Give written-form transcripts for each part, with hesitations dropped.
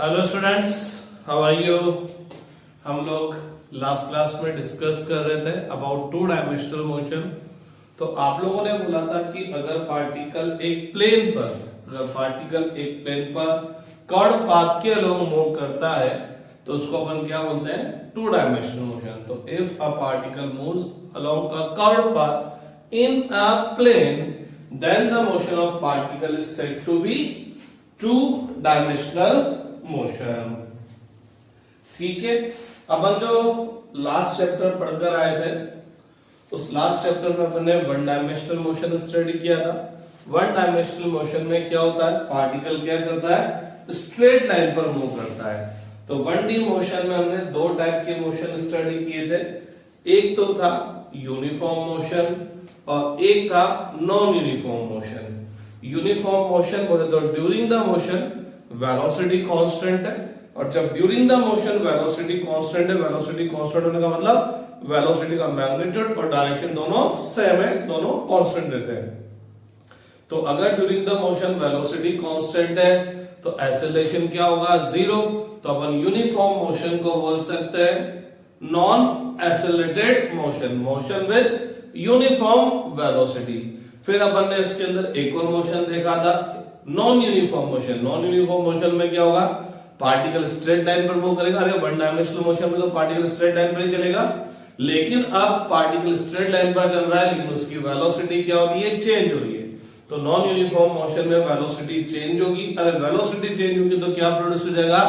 Hello students, how are you. हम लोग last class में डिस्कस कर रहे थे अबाउट टू डायमेंशनल मोशन। तो आप लोगों ने बोला था कि अगर पार्टिकल एक प्लेन पर कर्व पाथ के अलोंग मूव करता है तो उसको अपन क्या बोलते हैं, टू डायमेंशनल मोशन। तो if a particle moves along a curve path in a plane then the motion of particle is said to be two dimensional motion. ठीक है, अपन जो लास्ट चैप्टर पढ़कर आए थे उस लास्ट चैप्टर में अपन ने वन डायमेंशनल मोशन स्टडी किया था। वन डायमेंशनल मोशन में क्या होता है, पार्टिकल क्या करता है, स्ट्रेट लाइन पर मूव करता है। तो वन डी मोशन में हमने दो टाइप के मोशन स्टडी किए थे, एक तो था यूनिफॉर्म मोशन और एक था non uniform motion. Uniform motion बोले तो during the motion velocity constant है, और जब during the motion velocity constant है, वेलोसिटी कांस्टेंट होने का मतलब वेलोसिटी का मैग्नीट्यूड और डायरेक्शन दोनों सेम है, दोनों कांस्टेंट रहते हैं। तो अगर during the motion velocity constant है तो एक्सेलरेशन क्या होगा, जीरो। तो अपन यूनिफॉर्म मोशन को बोल सकते हैं non accelerated motion, motion with uniform velocity. फिर अपन ने इसके अंदर एक और मोशन देखा था, non uniform motion. Non uniform motion में क्या होगा, पार्टिकल स्ट्रेट लाइन पर मूव करेगा। अरे वन डायमेंशनल मोशन में तो पार्टिकल स्ट्रेट लाइन पर ही चलेगा, लेकिन अब पार्टिकल स्ट्रेट लाइन पर चल रहा है लेकिन उसकी वेलोसिटी क्या हो रही है, चेंज हो रही है। तो नॉन यूनिफॉर्म मोशन में वेलोसिटी चेंज होगी। अरे वेलोसिटी चेंज होगी तो क्या प्रोड्यूस हो जाएगा,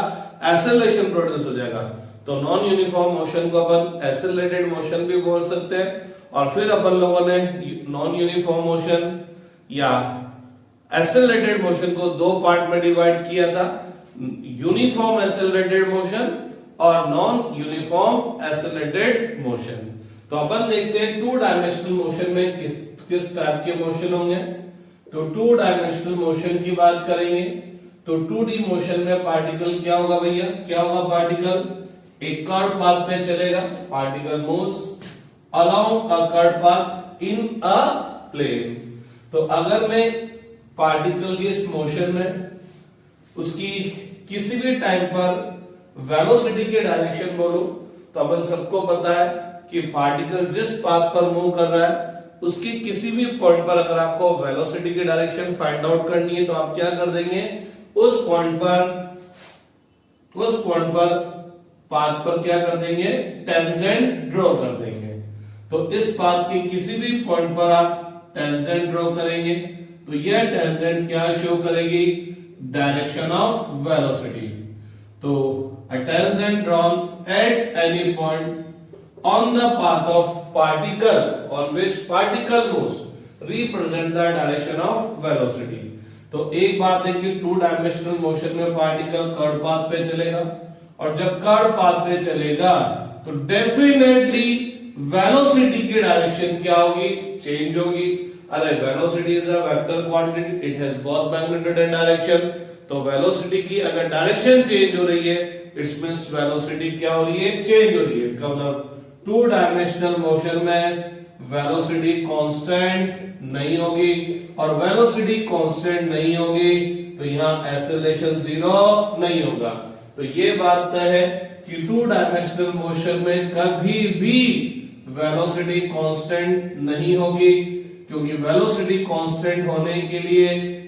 एक्सेलरेशन प्रोड्यूस हो जाएगा। तो नॉन यूनिफॉर्म मोशन को अपन एक्सेलरेटेड मोशन भी बोल सकते हैं। और फिर अपन लोगों ने नॉन यूनिफॉर्म मोशन या एक्सेलरेटेड मोशन को दो पार्ट में डिवाइड किया था, यूनिफॉर्म एक्सेलरेटेड मोशन और नॉन यूनिफॉर्म एक्सेलरेटेड मोशन। तो अपन देखते हैं टू डायमेंशनल मोशन में किस टाइप के मोशन होंगे। तो टू डायमेंशनल मोशन की बात करेंगे तो 2D मोशन में पार्टिकल क्या होगा भैया, क्या होगा, पार्टिकल एक कर्व पाथ पे चलेगा। Particle moves along a curve path in a plane. तो अगर मैं पार्टिकल की इस मोशन में उसकी किसी भी टाइम पर वेलोसिटी के डायरेक्शन बोलो तो अपन सबको पता है कि पार्टिकल जिस पाथ पर मूव कर रहा है उसकी किसी भी पॉइंट पर अगर आपको वेलोसिटी की डायरेक्शन फाइंड आउट करनी है तो आप क्या कर देंगे, उस पॉइंट पर पाथ पर क्या कर देंगे, टेंजेंट ड्रॉ कर देंगे। तो इस पाथ के किसी भी पॉइंट पर आप टेंजेंट ड्रॉ करेंगे तो यह टेंजेंट क्या शो करेगी, डायरेक्शन ऑफ वेलोसिटी। तो a tangent drawn at any point on the path of particle on which particle moves represent the direction of velocity। तो एक बात है कि टू डायमेंशनल मोशन में पार्टिकल कर्व पाथ पे चलेगा, और जब कर्व पाथ पे चलेगा तो डेफिनेटली वेलोसिटी की डायरेक्शन क्या होगी, चेंज होगी। अरे velocity is a vector quantity, it has both magnitude and direction. तो वेलोसिटी की अगर डायरेक्शन चेंज हो रही है इट्स मींस वेलोसिटी क्या हो रही है, चेंज हो रही है। इसका मतलब टू डायमेंशनल मोशन में वेलोसिटी कांस्टेंट नहीं होगी, और वेलोसिटी कांस्टेंट नहीं होगी तो यहां एक्सेलरेशन जीरो नहीं होगा। तो ये बात है कि टू डायमेंशनल मोशन में कभी भी वेलोसिटी कांस्टेंट नहीं होगी, क्योंकि वेलोसिटी कांस्टेंट होने के लिए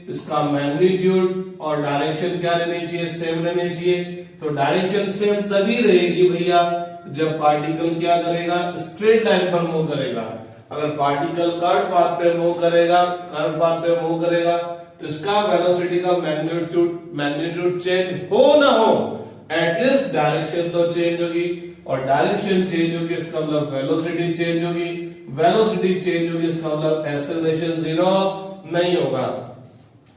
इसका मैग्नीट्यूड और डायरेक्शन क्या रहनी चाहिए, सेम रहने चाहिए। तो डायरेक्शन सेम तभी रहेगी भैया जब पार्टिकल क्या करेगा, स्ट्रेट लाइन पर मूव करेगा। अगर पार्टिकल कर्व पाथ पे मूव करेगा तो इसका वेलोसिटी का मैग्नीट्यूड चेंज हो ना हो, एटलीस्ट डायरेक्शन तो चेंज होगी, और डायरेक्शन चेंज होगी इसका मतलब वेलोसिटी चेंज होगी, वेलोसिटी चेंज होगी इसका मतलब एक्सेलरेशन जीरो नहीं होगा।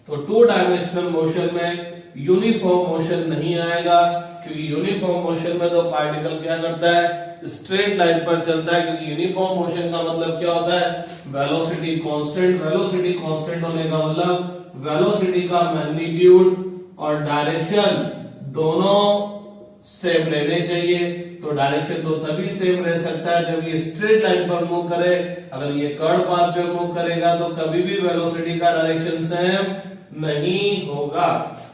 तो टू डायमेंशनल मोशन में यूनिफॉर्म मोशन नहीं आएगा, क्योंकि यूनिफॉर्म मोशन में तो पार्टिकल क्या करता है, स्ट्रेट लाइन पर चलता है। क्योंकि यूनिफॉर्म मोशन का मतलब क्या होता है, वेलोसिटी कांस्टेंट। वेलोसिटी कांस्टेंट होने का मतलब वेलोसिटी का मैग्नीट्यूड और डायरेक्शन दोनों सेम रहने चाहिए। तो डायरेक्शन तो तभी सेम रह सकता है जब ये स्ट्रेट लाइन पर मूव करे। अगर ये कर्व पाथ पे मूव करेगा तो कभी भी वेलोसिटी का डायरेक्शन सेम नहीं होगा।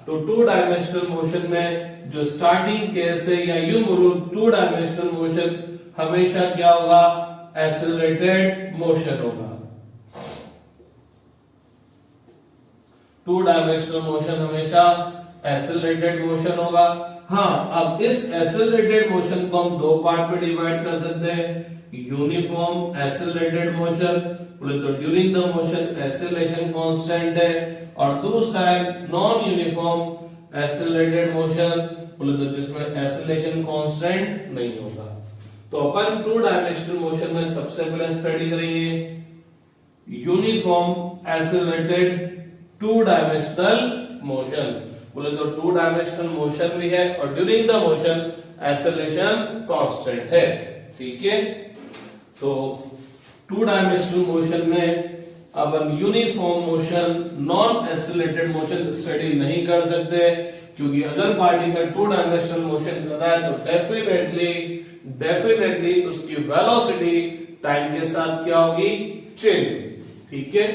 तो टू डायमेंशनल मोशन में जो स्टार्टिंग केस है या यूं बोलो टू डायमेंशनल मोशन हमेशा क्या होगा, एक्सेलरेटेड मोशन होगा। टू डायमेंशनल मोशन हमेशा एक्सेलरेटेड मोशन होगा। हाँ, अब इस एक्सेलरेटेड मोशन को हम दो पार्ट में डिवाइड कर सकते हैं, यूनिफॉर्म एक्सेलरेटेड मोशन बोले तो during the motion acceleration constant है, और दूसरा है नॉन यूनिफॉर्म एक्सेलरेटेड मोशन बोले तो जिसमें एक्सेलरेशन कांस्टेंट नहीं होगा। तो अपन टू डायमेंशनल मोशन में सबसे पहले स्टडी करेंगे uniform accelerated two dimensional motion बोले तो टू डायमेंशनल मोशन भी है और during the motion acceleration constant है। ठीक है, तो टू डायमेंशनल मोशन में अपन uniform motion non accelerated motion study नहीं कर सकते, क्योंकि अगर पार्टिकल टू डायमेंशनल मोशन कर रहा है तो डेफिनेटली उसकी वेलोसिटी टाइम के साथ क्या होगी, चेंज। ठीक है,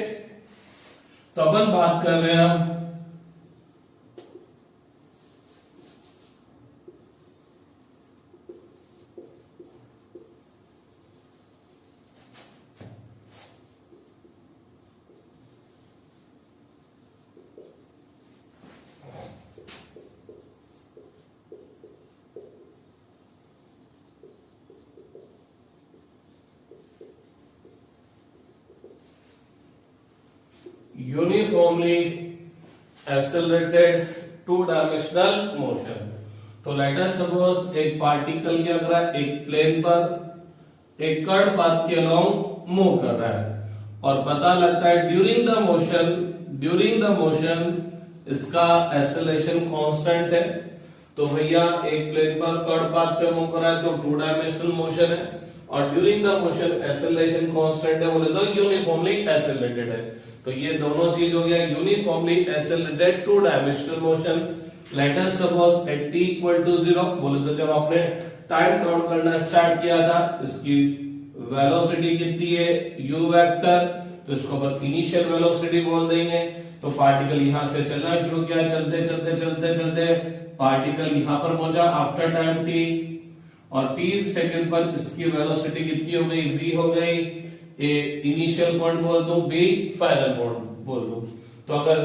तो अपन बात कर रहे हैं हम uniformly accelerated two dimensional motion. तो लेट अस सपोज एक पार्टिकल क्या कर रहा है, एक प्लेन पर एक कर्व पाथ के अलोंग मूव कर रहा है और पता लगता है ड्यूरिंग द मोशन इसका एक्सेलरेशन कांस्टेंट है। तो भैया एक प्लेन पर कर्व पाथ पे मूव कर रहा है तो टू डायमेंशनल मोशन है, और during the motion acceleration constant है बोले तो यूनिफॉर्मली एक्सेलरेटेड है। तो ये दोनों चीज हो गया uniformly accelerated two dimensional motion. Let us suppose at t equal to 0 बोले तो जब आपने टाइम काउंट करना स्टार्ट किया था इसकी वेलोसिटी कितनी है, u वेक्टर, तो इसको अपन इनिशियल वेलोसिटी बोल देंगे। तो पार्टिकल यहां से चलना शुरू किया, चलते पार्टिकल यहां पर पहुंचा आफ्टर टाइम t, और t सेकंड पर इसकी वेलोसिटी कितनी हो गई, v हो गई। ए इनिशियल पॉइंट बोल दो, बी फाइनल पॉइंट बोल दो। तो अगर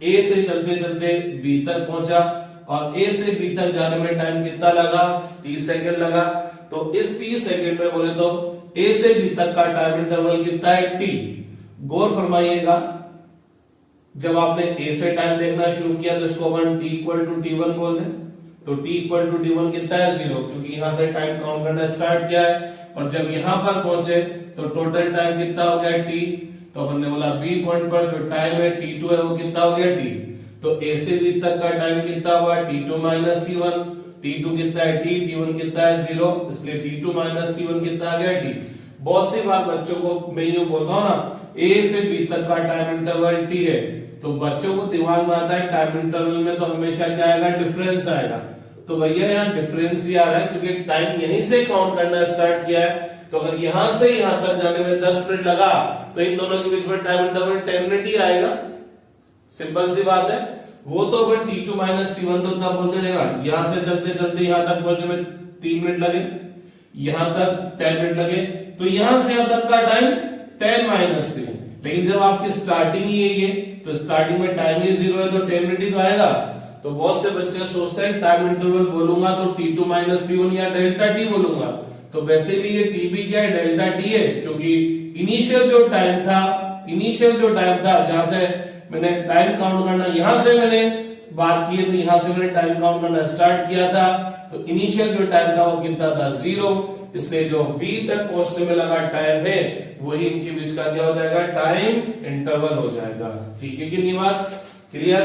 ए से चलते चलते बी तक पहुंचा और ए से बी तक जाने में टाइम कितना लगा, t सेकंड लगा। तो इस t सेकंड में बोले तो ए से बी तक का टाइम इंटरवल कितना है, t। गौर फरमाइएगा, जब आपने ए से टाइम देखना शुरू किया तो इसको अपन t इक्वल टू t1 बोल दें। तो t इक्वल टू t1 कितना है, 0, क्योंकि यहां से टाइम काउंट करना स्टार्ट किया है। और जब यहां पर पहुंचे तो टोटल टाइम कितना हो गया, t। तो अपन ने बोला बी पॉइंट पर जो टाइम है t2 है वो कितना हो गया, t। तो a से b तक का टाइम कितना हुआ, t2 माइनस t1। t2 कितना है, t, t1 कितना है, 0, इसलिए t2 माइनस t1 कितना आ गया, t। बहुत सी बार बच्चों को मैं यूं बोलता हूं ना, a से b तक का टाइम इंटरवल t है, तो बच्चों को दिमाग में आता है टाइम इंटरवल में तो हमेशा क्या आएगा, डिफरेंस आएगा। तो भैया यहाँ डिफरेंस ही आ रहा है क्योंकि टाइम यहीं से काउंट करना स्टार्ट किया है। तो अगर यहां से यहां तक जाने में 10 मिनट लगा तो इन दोनों के बीच में टाइम इंटरवल 10 मिनट ही आएगा। सिंपल सी बात है। वो तो अपन t2 माइनस t1 तो तब बोलते रहेगा, यहां से चलते चलते यहां तक पहुंचने में 3 मिनट लगे, यहां तक 10 मिनट लगे, तो यहां से यहां तक का टाइम 10 माइनस 3। लेकिन जब आपकी स्टार्टिंग ही है तो स्टार्टिंग में टाइम ही 0 है तो 10 मिनट ही तो आएगा। तो बहुत से बच्चे सोचते हैं टाइम इंटरवल बोलूंगा तो t2 माइनस t1 या डेल्टा t बोलूंगा, तो वैसे भी ये t भी क्या है, डेल्टा t है, क्योंकि इनिशियल जो टाइम था जहां से मैंने टाइम काउंट करना, यहां से मैंने बात की है तो यहां से मैंने टाइम काउंट करना स्टार्ट किया था, तो इनिशियल जो टाइम था वो कितना था, 0। इसलिए जो b तक पहुंचने में लगा टाइम है वही इनके बीच का क्या हो जाएगा, टाइम इंटरवल हो जाएगा। ठीक है कि नहीं, बात क्लियर।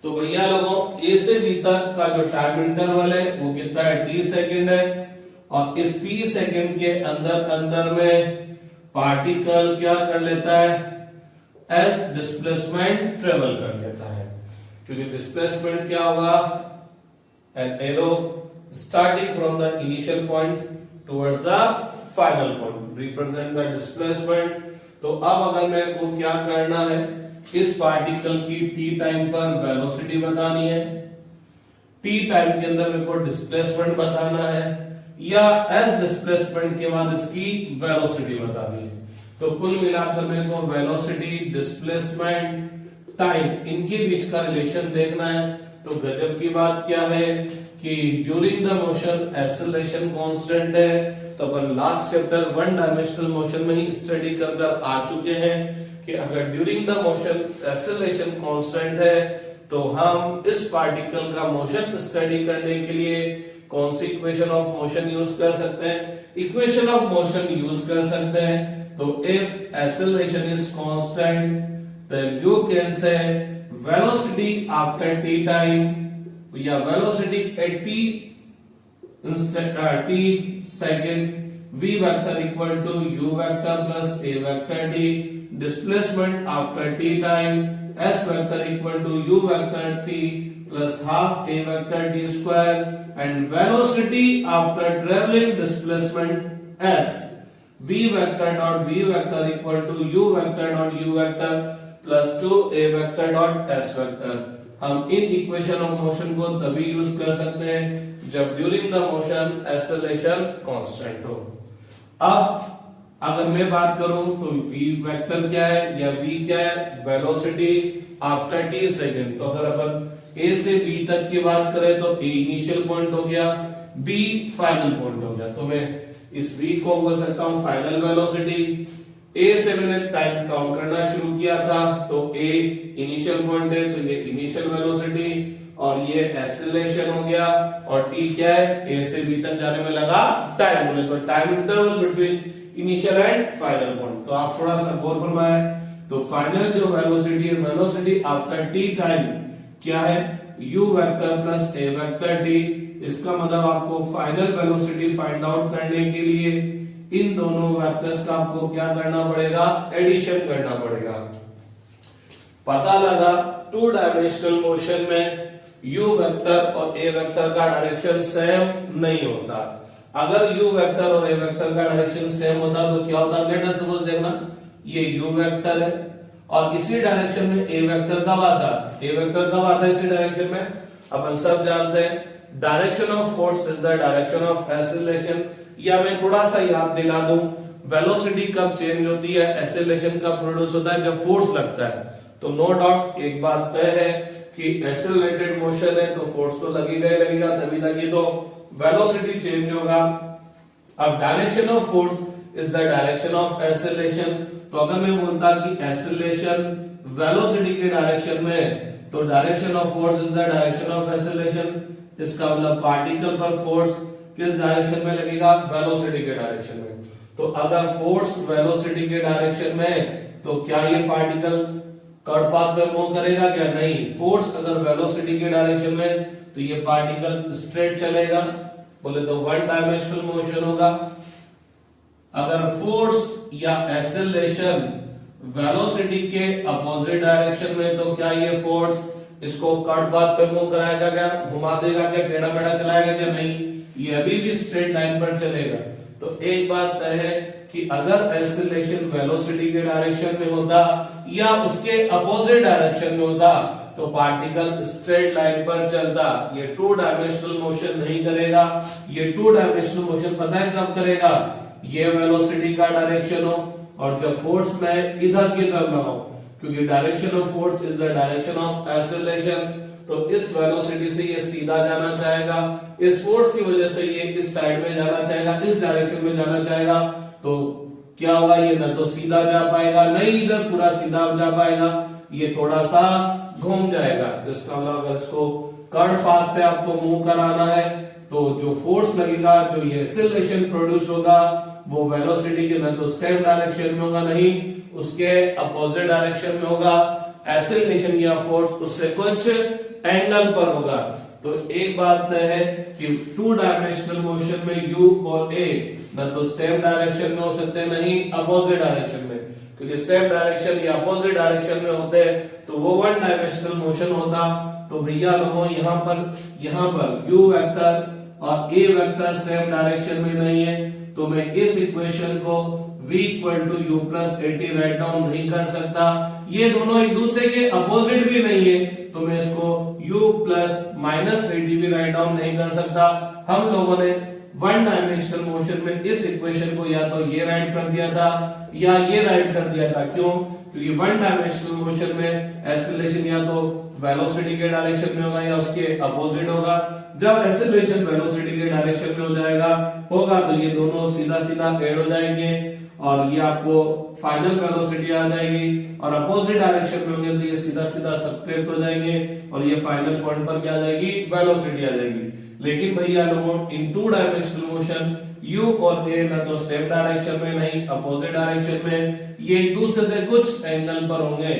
तो भैया लोगों a से b तक का जो टाइम इंटरवल है वो कितना है, t सेकंड है, और इस t सेकंड के अंदर में पार्टिकल क्या कर लेता है, s डिस्प्लेसमेंट ट्रेवल कर लेता है। क्योंकि डिस्प्लेसमेंट क्या होगा, an arrow starting from the initial point towards the final point represent the displacement. तो अब अगर मेरे को क्या करना है, इस पार्टिकल की टी टाइम पर वेलोसिटी बतानी है, टी टाइम के अंदर मेरे को डिस्प्लेसमेंट बताना है, या एस डिस्प्लेसमेंट के बाद इसकी वेलोसिटी बतानी है। तो कुल मिलाकर मेरे को वेलोसिटी, डिस्प्लेसमेंट, टाइम, इनके बीच का रिलेशन देखना है। तो गजब की बात क्या है कि during the motion acceleration constant है। तो अपन last chapter one dimensional motion में ही स्टडी कर आ चुके हैं कि अगर during the motion acceleration constant है तो हम इस पार्टिकल का मोशन स्टडी करने के लिए कौन सी इक्वेशन ऑफ मोशन यूज कर सकते हैं? इक्वेशन ऑफ मोशन यूज कर सकते हैं। तो if acceleration is constant then you can say velocity after t time या velocity at t second v vector equal to u vector plus a vector t, displacement after t time s vector equal to u vector t plus half a vector t square, and velocity after traveling displacement s v vector dot v vector equal to u vector dot u vector plus 2a vector dot s vector. हम in equation of motion को तभी use कर सकते हैं जब during the motion acceleration constant हो। अब अगर मैं बात करूं तो v वेक्टर क्या है या v क्या है? Velocity after t second. तो अगर अपन a से b तक की बात करें तो a इनिशियल पॉइंट हो गया, b फाइनल पॉइंट हो गया। तो मैं इस v को बोल सकता हूं फाइनल वेलोसिटी। A से मैंने टाइम काउंट करना शुरू किया था तो A इनिशियल पॉइंट है तो ये इनिशियल वेलोसिटी और ये एक्सेलरेशन हो गया, और T क्या है? A से B तक जाने में लगा टाइम, बोले तो time interval between initial and final point. तो आप थोड़ा सा गौर फरमाएं। तो फाइनल जो वेलोसिटी है, वेलोसिटी आफ्टर T टाइम क्या है? U vector plus A vector T। इसका मतलब आपको फाइनल वेलोसिटी फाइंड आउट करने के लिए इन दोनों वेक्टर्स का आपको क्या करना पड़ेगा? एडिशन करना पड़ेगा। पता लगा टू डायमेंशनल मोशन में u वेक्टर और a वेक्टर का डायरेक्शन सेम नहीं होता। अगर u वेक्टर और a वेक्टर का डायरेक्शन सेम होता तो क्या होता? लेट अस सपोज देखना, ये u वेक्टर है और इसी डायरेक्शन में a वेक्टर कब आता? a वेक्टर कब आता है इसी डायरेक्शन में? अपन सब जानते हैं direction of force is the direction of acceleration. या मैं थोड़ा सा याद दिला दूं, वेलोसिटी कब चेंज होती है, एक्सेलरेशन कब प्रोड्यूस होता है? जब फोर्स लगता है। तो नो डाउट एक बात तय है कि एक्सेलरेटेड मोशन है तो फोर्स तो लगेगा ही लगेगा, तभी तक तो वेलोसिटी चेंज होगा। अब direction of force is the direction of acceleration. तो अगर मैं बोलता कि एक्सेलरेशन वेलोसिटी के डायरेक्शन में है तो direction of force is the direction of acceleration. इसका मतलब पार्टिकल पर फोर्स किस डायरेक्शन में लगेगा? वेलोसिटी के डायरेक्शन में। तो अगर फोर्स वेलोसिटी के डायरेक्शन में है तो क्या ये पार्टिकल कर्व पाथ पे मूव करेगा? क्या नहीं। फोर्स अगर वेलोसिटी के डायरेक्शन में तो ये पार्टिकल स्ट्रेट चलेगा, बोले तो वन डायमेंशनल मोशन होगा। अगर फोर्स या एक्सेलरेशन वेलोसिटी के अपोजिट डायरेक्शन में तो क्या ये फोर्स इसको कर्व पाथ पे मूव कराएगा? क्या घुमा देगा? क्या टेढ़ा मेढ़ा चलाएगा? क्या नहीं, ये अभी भी स्ट्रेट लाइन पर चलेगा। तो एक बात तय है कि अगर एक्सेलरेशन वेलोसिटी के डायरेक्शन में होता या उसके अपोजिट डायरेक्शन में होता तो पार्टिकल स्ट्रेट लाइन पर चलता। ये टू डायमेंशनल मोशन नहीं करेगा। ये टू डायमेंशनल मोशन पता है कब करेगा? ये वेलोसिटी का डायरेक्शन हो और जब फोर्स में इधर की तरफ ना हो, क्योंकि direction of force is the direction of acceleration. तो इस वेलोसिटी से ये सीधा जाना चाहेगा, इस फोर्स की वजह से ये इस साइड में जाना चाहेगा, इस डायरेक्शन में जाना चाहेगा। तो क्या होगा? ये ना तो सीधा जा पाएगा, नहीं इधर पूरा सीधा जा पाएगा, ये थोड़ा सा घूम जाएगा। इसका मतलब अगर इसको कर्व पाथ पे आपको मूव कराना है तो जो फोर्स लगेगा, जो ये एक्सेलरेशन प्रोड्यूस होगा वो वेलोसिटी के ना तो सेम डायरेक्शन में होगा, नहीं उसके अपोजिट डायरेक्शन में होगा। एक्सेलरेशन या फोर्स उससे कुछ एंगल पर होगा। तो एक बात तय है कि टू डायमेंशनल मोशन में u और a ना तो सेम डायरेक्शन में हो सकते हैं, नहीं अपोजिट डायरेक्शन में, क्योंकि सेम डायरेक्शन या अपोजिट डायरेक्शन में होते हैं तो वो वन डायमेंशनल मोशन होता। तो भैया लोगों यहाँ पर u वेक्टर और a वेक्टर सेम डायरेक्शन में नहीं है, तो मैं इस इक्वेशन को v equal to u plus 80 right down नहीं कर सकता। ये दोनों एक दूसरे के अपोजिट भी नहीं है, तो मैं इसको u प्लस माइनस at भी राइट डाउन नहीं कर सकता। हम लोगों ने वन डायमेंशनल मोशन में इस इक्वेशन को या तो ये राइट कर दिया था या ये राइट कर दिया था। क्यों? क्योंकि वन डायमेंशनल मोशन में एक्सीलरेशन या तो वेलोसिटी के डायरेक्शन में होगा या उसके अपोजिट होगा। जब एक्सीलरेशन वेलोसिटी के डायरेक्शन में होगा तो ये दोनों सीधा सीधा ऐड हो जाएंगे और ये आपको फाइनल वेलोसिटी आ जाएगी, और अपोजिट डायरेक्शन में होंगे तो ये सीधा सीधा सब्ट्रैक्ट हो जाएंगे और ये फाइनल पॉइंट पर क्या आ जाएगी? वेलोसिटी आ जाएगी। लेकिन भैया लोगों, इन टू डायमेंशनल मोशन u और a ना तो सेम डायरेक्शन में नहीं अपोजिट डायरेक्शन में, ये एक दूसरे से कुछ एंगल पर होंगे।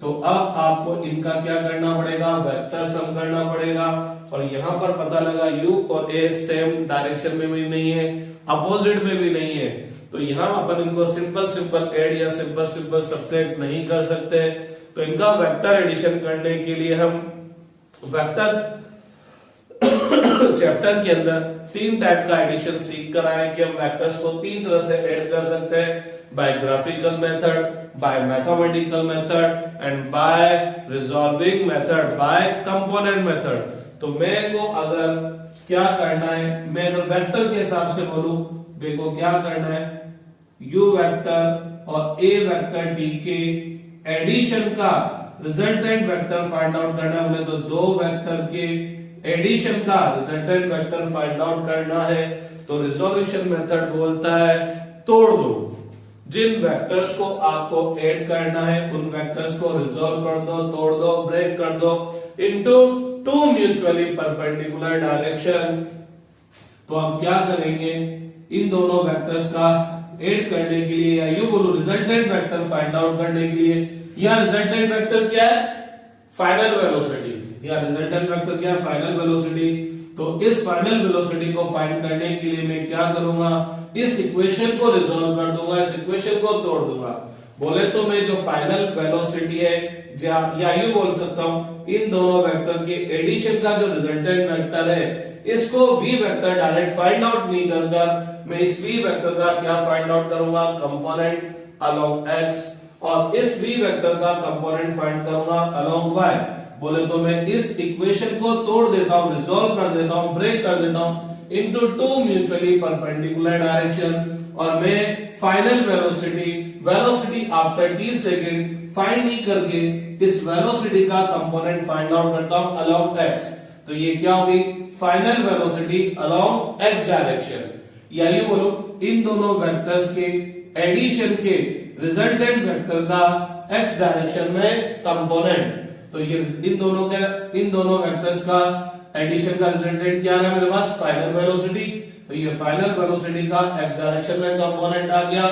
तो अब आपको इनका क्या करना पड़ेगा? वेक्टर सम करना पड़ेगा। और यहां पर पता लगा u और a सेम डायरेक्शन में भी नहीं है, अपोजिट में भी नहीं है, तो यहां अपन इनको सिंपल ऐड या सिंपल सब्ट्रैक्ट नहीं कर सकते। तो इनका वेक्टर एडिशन करने के लिए हम वेक्टर चैप्टर के अंदर तीन टाइप का एडिशन सीख कर आए कि हम वेक्टर्स को तीन तरह से ऐड कर सकते हैं, by graphical method, by mathematical method and by resolving method, by component method. तो मेरे को अगर क्या करना है, मैं अगर वेक्टर के हिसाब से बोलूं, मेरे को क्या करना है, u वेक्टर और a वेक्टर t के एडिशन का रिजल्टेंट वेक्टर फाइंड आउट करना है। बोले तो दो वेक्टर के एडिशन का रिजल्टेंट वेक्टर फाइंड आउट करना है, तो रिजोल्यूशन मेथड बोलता है तोड़ दो। जिन वेक्टर्स को आपको ऐड करना है उन वेक्टर्स को रिजॉल्व कर दो, तोड़ दो, ब्रेक कर दो into two mutually perpendicular direction. तो हम क्या करेंगे, इन दोनों वेक्टर्स का ऐड करने के लिए, या यूं बोलो रिजल्टेंट वेक्टर फाइंड आउट करने के लिए, या रिजल्टेंट वेक्टर क्या है? फाइनल वेलोसिटी, या रिजल्टेंट वेक्टर क्या है? Final velocity. तो इस फाइनल वेलोसिटी को फाइंड करने के लिए मैं क्या करूंगा, इस इक्वेशन को रिजॉल्व कर दूंगा, इस इक्वेशन को तोड़ दूंगा। बोले तो मैं जो फाइनल वेलोसिटी है, या यूं बोल सकता हूं, इन दोनों वेक्टर के एडिशन का जो रिजल्टेंट वेक्टर है, इसको v vector direct find out नहीं कर मैं इस v वेक्टर का क्या फाइंड आउट करूंगा? कंपोनेंट अलोंग x, और इस v वेक्टर का कंपोनेंट फाइंड करूंगा अलोंग y। बोले तो मैं इस इक्वेशन को तोड़ देता हूं, रिजॉल्व कर देता हूं, ब्रेक कर देता हूं into two mutually perpendicular direction, और मैं final velocity after t second find नहीं करके इस वेलोसिटी का कंपोनेंट फाइंड आउट करता हूं अलोंग x। तो ये क्या होगी? Final velocity along x direction. या यूं बोलो, इन दोनों वेक्टर्स के एडिशन के रिजल्टेंट वेक्टर का x डायरेक्शन में कंपोनेंट। तो ये इन दोनों वेक्टर्स का एडिशन का रिजल्टेंट क्या है मेरे पास? Final velocity. तो ये फाइनल वेलोसिटी का x डायरेक्शन में कंपोनेंट आ गया।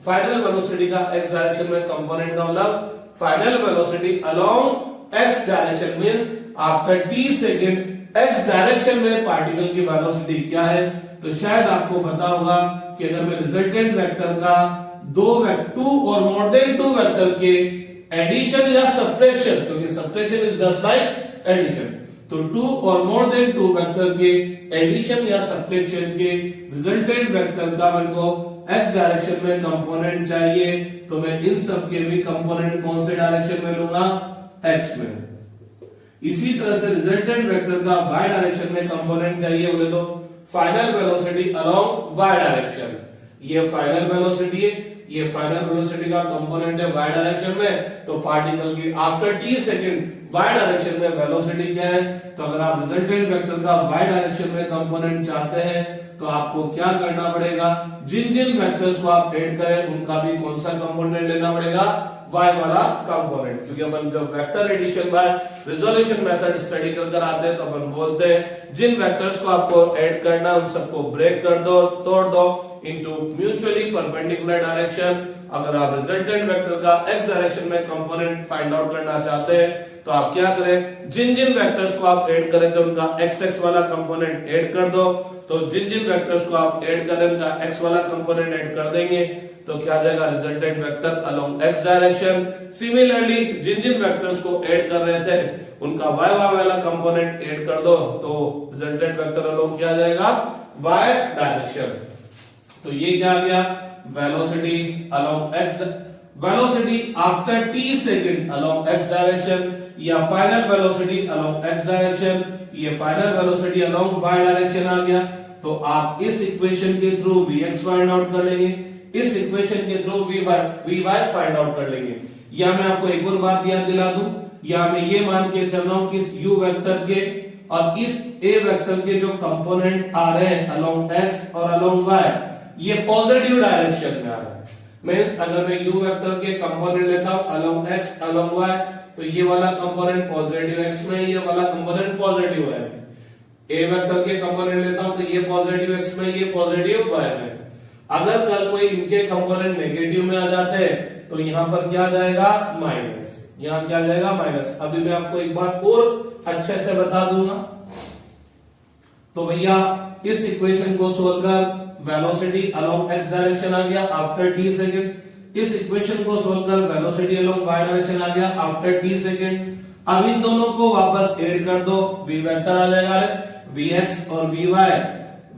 फाइनल वेलोसिटी का x डायरेक्शन में कंपोनेंट का मतलब final velocity along x direction means after t second x direction में पार्टिकल की वेलोसिटी क्या है। तो शायद आपको पता होगा कि अगर मैं रिजल्टेंट वेक्टर का टू और मोर देन टू वेक्टर के एडिशन या सब्ट्रैक्शन, क्योंकि subtraction is just like addition, तो टू और मोर देन टू वेक्टर के एडिशन या सब्ट्रैक्शन के रिजल्टेंट वेक्टर का मेरे को x डायरेक्शन में कंपोनेंट चाहिए, तो मैं इन सब के भी कंपोनेंट कौन से डायरेक्शन में लूंगा? x में। इसी तरह से रिजल्टेंट वेक्टर का y डायरेक्शन में कंपोनेंट चाहिए, बोले तो final velocity along y direction. ये फाइनल वेलोसिटी है, ये फाइनल वेलोसिटी का कंपोनेंट है y डायरेक्शन में, तो पार्टिकल की after t second y direction में वेलोसिटी क्या है? तो अगर आप रिजल्टेंट वेक्टर का y डायरेक्शन में कंपोनेंट चाहते हैं तो आपको क्या करना पड़ेगा? जिन जिन वेक्टर्स को आप ऐड करें उनका भी कौन सा कंपोनेंट लेना पड़ेगा? y वाला कंपोनेंट। क्योंकि अपन जब vector addition by resolution method study कर आते हैं तो अपन बोलते हैं जिन वेक्टर्स को आपको ऐड करना उन सबको ब्रेक कर दो, तोड़ दो इनटू म्यूचुअली परपेंडिकुलर डायरेक्शन। अगर आप रिजल्टेंट वेक्टर का x डायरेक्शन में कंपोनेंट फाइंड आउट करना चाहते हैं तो आप क्या करें, जिन जिन वेक्टर्स को आप ऐड करें तो उनका x वाला कंपोनेंट ऐड कर दो। तो जिन जिन वेक्टर्स को आप ऐड करें उनका x वाला कंपोनेंट ऐड कर देंगे तो क्या आ जाएगा? Resultant vector along x direction. Similarly जिन जिन वेक्टर्स को ऐड कर रहे थे उनका y वाला कंपोनेंट ऐड कर दो तो रिजल्टेंट वेक्टर अलोंग क्या आ जाएगा? y direction. तो ये क्या आ गया? Velocity along x, velocity after t second along x direction या final velocity along x direction, ये final velocity along y direction आ गया। तो आप इस इक्वेशन के थ्रू vx फाइंड आउट कर लेंगे, इस इक्वेशन के थ्रू vy फाइंड आउट कर लेंगे। या मैं आपको एक और बात याद दिला दूं, या मैं ये मान के चल रहा हूं कि इस u वेक्टर के और इस a वेक्टर के जो कंपोनेंट आ रहे हैं अलोंग x और अलोंग y, ये पॉजिटिव डायरेक्शन में आ रहा है। मींस अगर मैं u वेक्टर के कंपोनेंट लेता हूं अलोंग x अलोंग y, तो ये वाला कंपोनेंट पॉजिटिव x में, ये वाला कंपोनेंट पॉजिटिव y में। a वेक्टर के कंपोनेंट लेता हूं तो ये पॉजिटिव x में, ये पॉजिटिव y में। अगर कल कोई इनके कंपोनेंट नेगेटिव में आ जाते हैं तो यहां पर क्या आ जाएगा, माइनस। यहां क्या आ जाएगा, माइनस। अभी मैं आपको एक बार और अच्छे से बता दूंगा। तो भैया इस इक्वेशन को सोल्व कर, वेलोसिटी अलोंग x डायरेक्शन आ गया आफ्टर t सेकंड। इस इक्वेशन को सोल्व कर, वेलोसिटी अलोंग y डायरेक्शन आ गया आफ्टर t सेकंड। अब इन दोनों को वापस ऐड कर दो, v वेक्टर आ जाएगा vx और vy,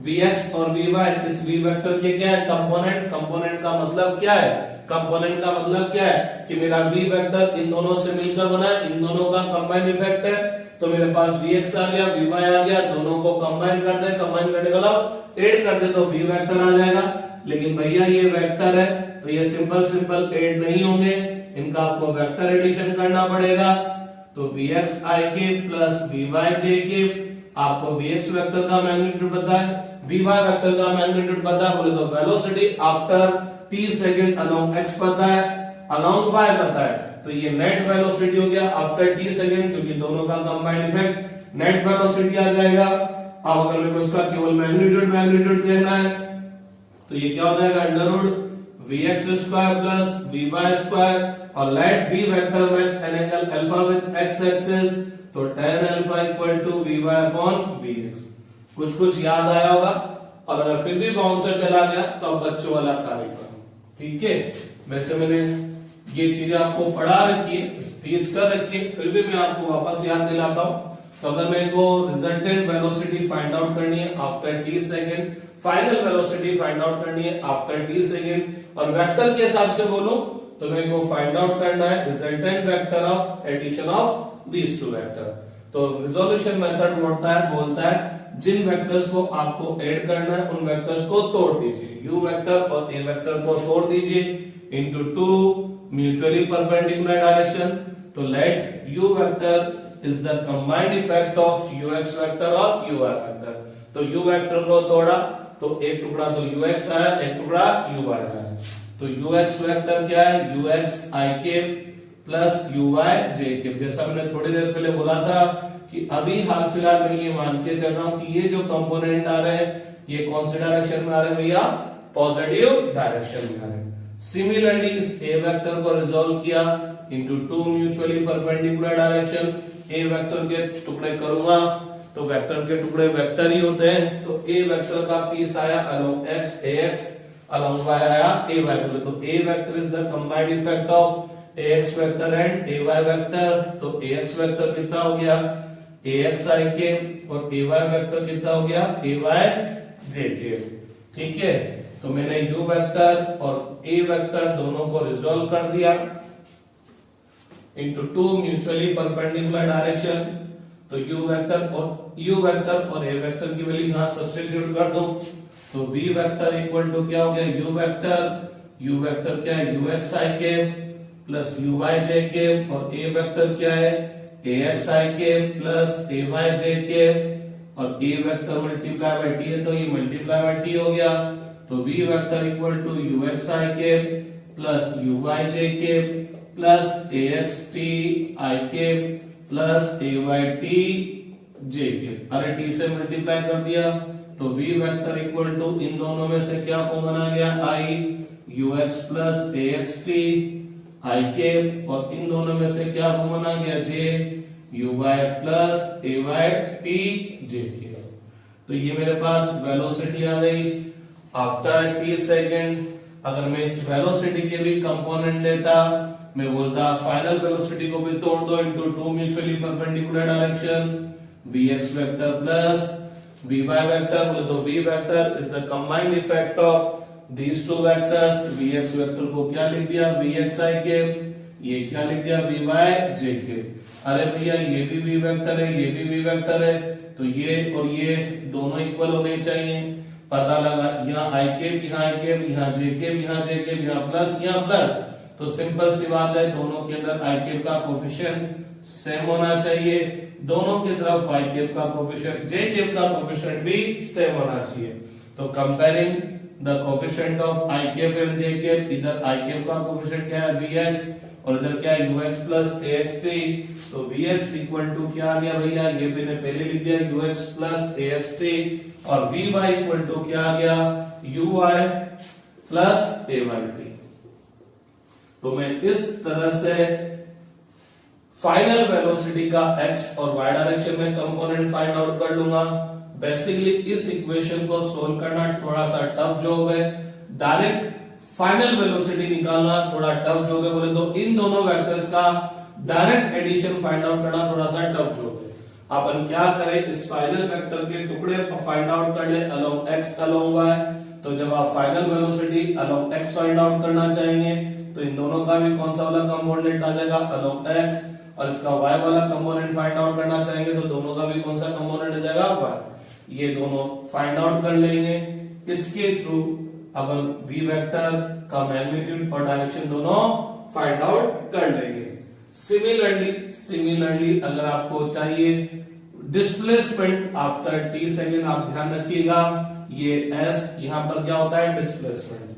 vx और vy। इस v वेक्टर के क्या है, कंपोनेंट। कंपोनेंट का मतलब क्या है, कंपोनेंट का मतलब क्या है कि मेरा v वेक्टर इन दोनों से मिलकर बना है, इन दोनों का कंबाइंड इफेक्ट है। तो मेरे पास vx आ गया, vy आ गया, दोनों को कंबाइन कर दे, कंबाइन करने का मतलब ऐड कर दे तो v वेक्टर आ जाएगा। लेकिन भैया ये वेक्टर है तो ये सिंपल सिंपल ऐड नहीं होंगे, इनका आपको वेक्टर एडिशन करना पड़ेगा। तो vxik प्लस vyjk, आपको vx वेक्टर का मैग्नीट्यूड पता है, vy वेक्टर का मैग्नीट्यूड पता है, बोले तो velocity after t second along x पता है, अलोंग y पता है। तो ये नेट वेलोसिटी हो गया आफ्टर t सेकंड, क्योंकि दोनों का कंबाइंड इफेक्ट नेट वेलोसिटी आ जाएगा। अब अगर मेरे को इसका केवल मैग्नीट्यूड देखना है तो ये क्या हो जाएगा, under root vx square plus vy square, और let v vector makes an angle alpha with x axis, तो tan alpha equal to vy upon vx। कुछ याद आया होगा, और अगर फिर भी बाउंसर चला गया तो अब बच्चों वाला कार्य करो, ठीक है। वैसे मैंने ये चीजें आपको पढ़ा रखी है, स्पीच कर रखी है, फिर भी मैं आपको वापस याद दिलाता हूं। तो अगर मेरे को रिजल्टेंट वेलोसिटी फाइंड आउट करनी है after t second, final velocity find out करनी है आफ्टर t सेकंड, और वेक्टर के हिसाब से बोलूं तो मेरे को फाइंड आउट करना है resultant vector of addition of these two vector. तो रिजोल्यूशन मेथड बोलता है जिन वेक्टर्स को आपको ऐड करना है उन वेक्टर्स को तोड़ दीजिए, u वेक्टर और a वेक्टर को तोड़ दीजिए into two mutually perpendicular direction. तो let u vector is the combined effect of ux vector और uy वेक्टर। तो u वेक्टर को तोड़ा तो एक टुकड़ा तो ux आया, एक टुकड़ा uy आया। तो ux वेक्टर क्या है, ux ik plus uy jk। जैसा मैंने थोड़ी देर पहले बोला था कि अभी हाल फिलहाल मैं ये मान के चल रहा हूं कि ये जो कंपोनेंट आ रहे हैं ये कौन से डायरेक्शन में आ रहे हैं भैया, पॉजिटिव डायरेक्शन में आ रहे हैं। सिमिलरली इस a वेक्टर को रिजॉल्व किया into two mutually perpendicular direction. a vector के टुकड़े करूंगा तो वेक्टर के टुकड़े वेक्टर ही होते हैं। तो a वेक्टर का पीस आया along x ax, along y आया ay। बोले तो a vector is the combined effect of ax vector and ay vector. तो ax वेक्टर कितना हो गया, ax ik, और ay वेक्टर कितना हो गया, ay jk। ठीक है, तो मैंने u वेक्टर और a वेक्टर दोनों को रिजॉल्व कर दिया into two mutually perpendicular direction. तो u वेक्टर और a वेक्टर की वैल्यू यहां सब्स्टिट्यूट कर दो। तो v वेक्टर इक्वल टू क्या हो गया, u वेक्टर क्या है, ux ik plus uy jk, और a वेक्टर क्या है, ax ik plus ay jk, और a vector multiply by t है तो ये मल्टीप्लाई बाय t हो गया। तो v vector equal to ux ik plus uy jk plus axt ik plus ayt jk। अरे t से मल्टीप्लाई कर दिया तो v वेक्टर इक्वल टू इन दोनों में से क्या कॉमन आ गया, i ux plus axt ik, और इन दोनों में से क्या कॉमन आ गया, j uy plus ayt jk। तो ये मेरे पास वेलोसिटी आ गई आफ्टर t सेकंड। अगर मैं इस वेलोसिटी के भी कंपोनेंट लेता, मैं बोलता फाइनल वेलोसिटी को भी तोड़ दो into two mutually perpendicular direction, vx vector plus vy vector. बोले तो v vector is the combined effect of these two vectors, vx vector को क्या लिख दिया vxi के, ये क्या लिख दिया vyj के। अरे भैया ये भी v वेक्टर है, ये भी v वेक्टर है, तो ये और ये दोनों इक्वल होने चाहिए। पता लगा यहाँ i कैप, यहाँ i कैप, यहाँ j कैप, यहाँ j कैप, यहाँ प्लस, यहाँ प्लस, तो सिंपल सी बात है दोनों के अंदर i कैप का कोफिशिएंट सेम होना चाहिए, दोनों की तरफ i कैप का कोफिशिएंट, j कैप का कोफिशिएंट भी सेम होना चाहिए। तो comparing the coefficient of i cap and j cap, इधर i कैप का कोफिशिएंट क्या है vx और इधर क्या है ux प्लस axt, तो vx इक्वल टू क्या आ गया भैया, ये मैंने पहले लिख दिया ux प्लस axt और vy इक्वल टू क्या आ गया uy प्लस ayt। तो मैं इस तरह से फाइनल वेलोसिटी का x और y डायरेक्शन में कंपोनेंट फाइंड आउट कर लूंगा। बेसिकली इस इक्वेशन को सोल्व करना थोड़ा सा टफ जॉब है, डायरेक्ट फाइनल वेलोसिटी निकालना थोड़ा टफ जॉब है। बोले तो इन दोनों वेक्टर्स का डायरेक्ट एडिशन फाइंड आउट करना थोड़ा सा टफ जॉब है। अपन क्या करें, इस फाइनल वेक्टर के टुकड़े फाइंड आउट कर ले अलोंग x अलोंग y। तो जब आप final velocity along x find out करना चाहेंगे तो इन दोनों का भी कौन सा वाला कंपोनेंट आ जाएगा अलोंग x, और इसका y वाला कंपोनेंट फाइंड आउट करना चाहेंगे तो दोनों का भी कौन सा कंपोनेंट आ जाएगा y। ये दोनों फाइंड आउट कर लेंगे। इसके थ्रू अपन v वेक्टर का मैग्नीट्यूड और डायरेक्शन दोनों फाइंड आउट कर लेंगे। सिमिलरली अगर आपको चाहिए डिस्प्लेसमेंट आफ्टर t सेकंड, आप ध्यान रखिएगा ये s यहां पर क्या होता है डिस्प्लेसमेंट,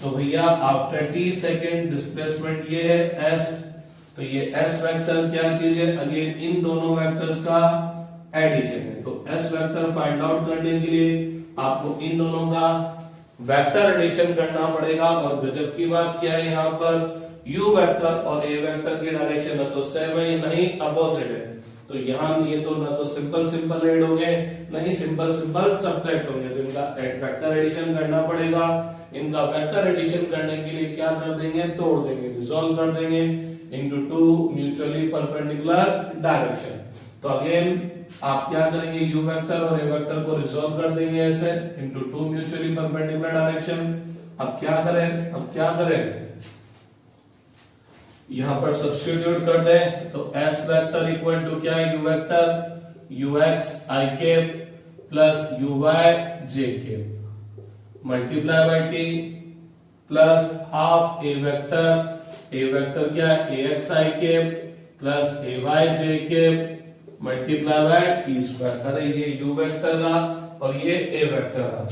तो भैया आफ्टर t सेकंड डिस्प्लेसमेंट ये है s, तो ये s वेक्टर क्या चीज है, अगेन इन दोनों वेक्टर्स का एडिशन है। तो s वेक्टर फाइंड आउट करने के लिए आपको इन दोनों का वेक्टर एडिशन करना पड़ेगा। और गजब की बात क्या है, यहाँ पर u वेक्टर और a वेक्टर की डायरेक्शन न तो सेम है नहीं अपोजिट है, तो यहाँ ये तो ना तो सिंपल ऐड होंगे नहीं सिंपल सब्ट्रैक्ट होंगे, तो इनका वेक्टर एडिशन करना पड़ेगा। इनका वेक्टर एडिशन करने के लिए क्या कर देंगे, तोड़ देंगे, रिजॉल्व कर देंगे into two mutually perpendicular direction. तो अगेन आप क्या करेंगे, u वेक्टर और a वेक्टर को रिजॉल्व कर देंगे ऐसे into two mutually perpendicular direction. अब क्या करें, यहां पर सब्स्टिट्यूट कर दें, तो s वेक्टर इक्वल टू क्या है, u vector ux i cap plus uy j cap multiply by t प्लस हाफ a वेक्टर क्या है ax i cap plus ay j cap multiply by t square. अरे ये u वेक्टर रहा और ये a वेक्टर रहा,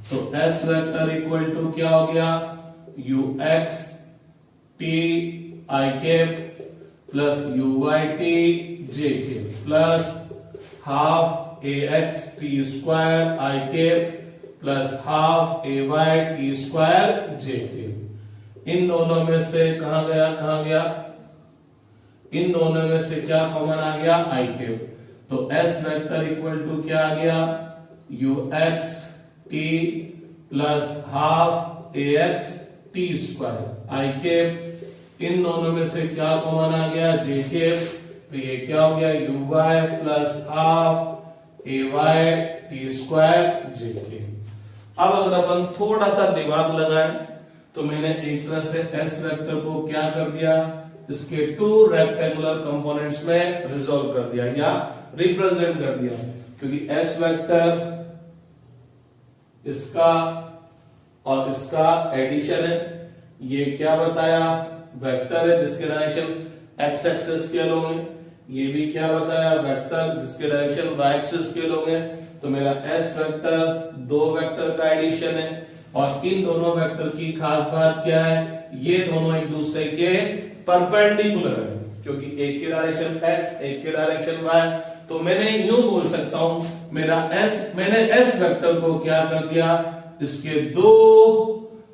तो s वेक्टर इक्वल टू क्या हो गया ux t i cap plus uy t j cap plus half ax t square i cap plus half ay t square j cap. इन दोनों में से कहां गया, इन दोनों में से क्या कॉमन आ गया i कैप, तो s वेक्टर इक्वल टू क्या आ गया ux t प्लस half ax t square i cap. इन दोनों में से क्या कॉमन आ गया j कैप, तो ये क्या हो गया uy plus half ay t square j cap. अब अगर अपन थोड़ा सा दिमाग लगाएं तो मैंने एक तरह से s वेक्टर को क्या कर दिया, इसके टू रेक्टेंगुलर कंपोनेंट्स में रिजॉल्व कर दिया या रिप्रेजेंट कर दिया, क्योंकि s वेक्टर इसका और इसका एडिशन है। ये क्या बताया, वेक्टर है जिसके डायरेक्शन x एक्सिस के लोग हैं, ये भी क्या बताया वेक्टर जिसके डायरेक्शन y एक्सिस के लोग हैं। तो मेरा s वेक्टर दो वेक्टर का एडिशन है, और इन दोनों वेक्टर की खास बात क्या है, ये दोनों एक दूसरे के परपेंडिकुलर है, क्योंकि एक की डायरेक्शन x एक की डायरेक्शन y। तो मैंने यूं बोल सकता हूं मैंने s वेक्टर को क्या कर दिया, इसके दो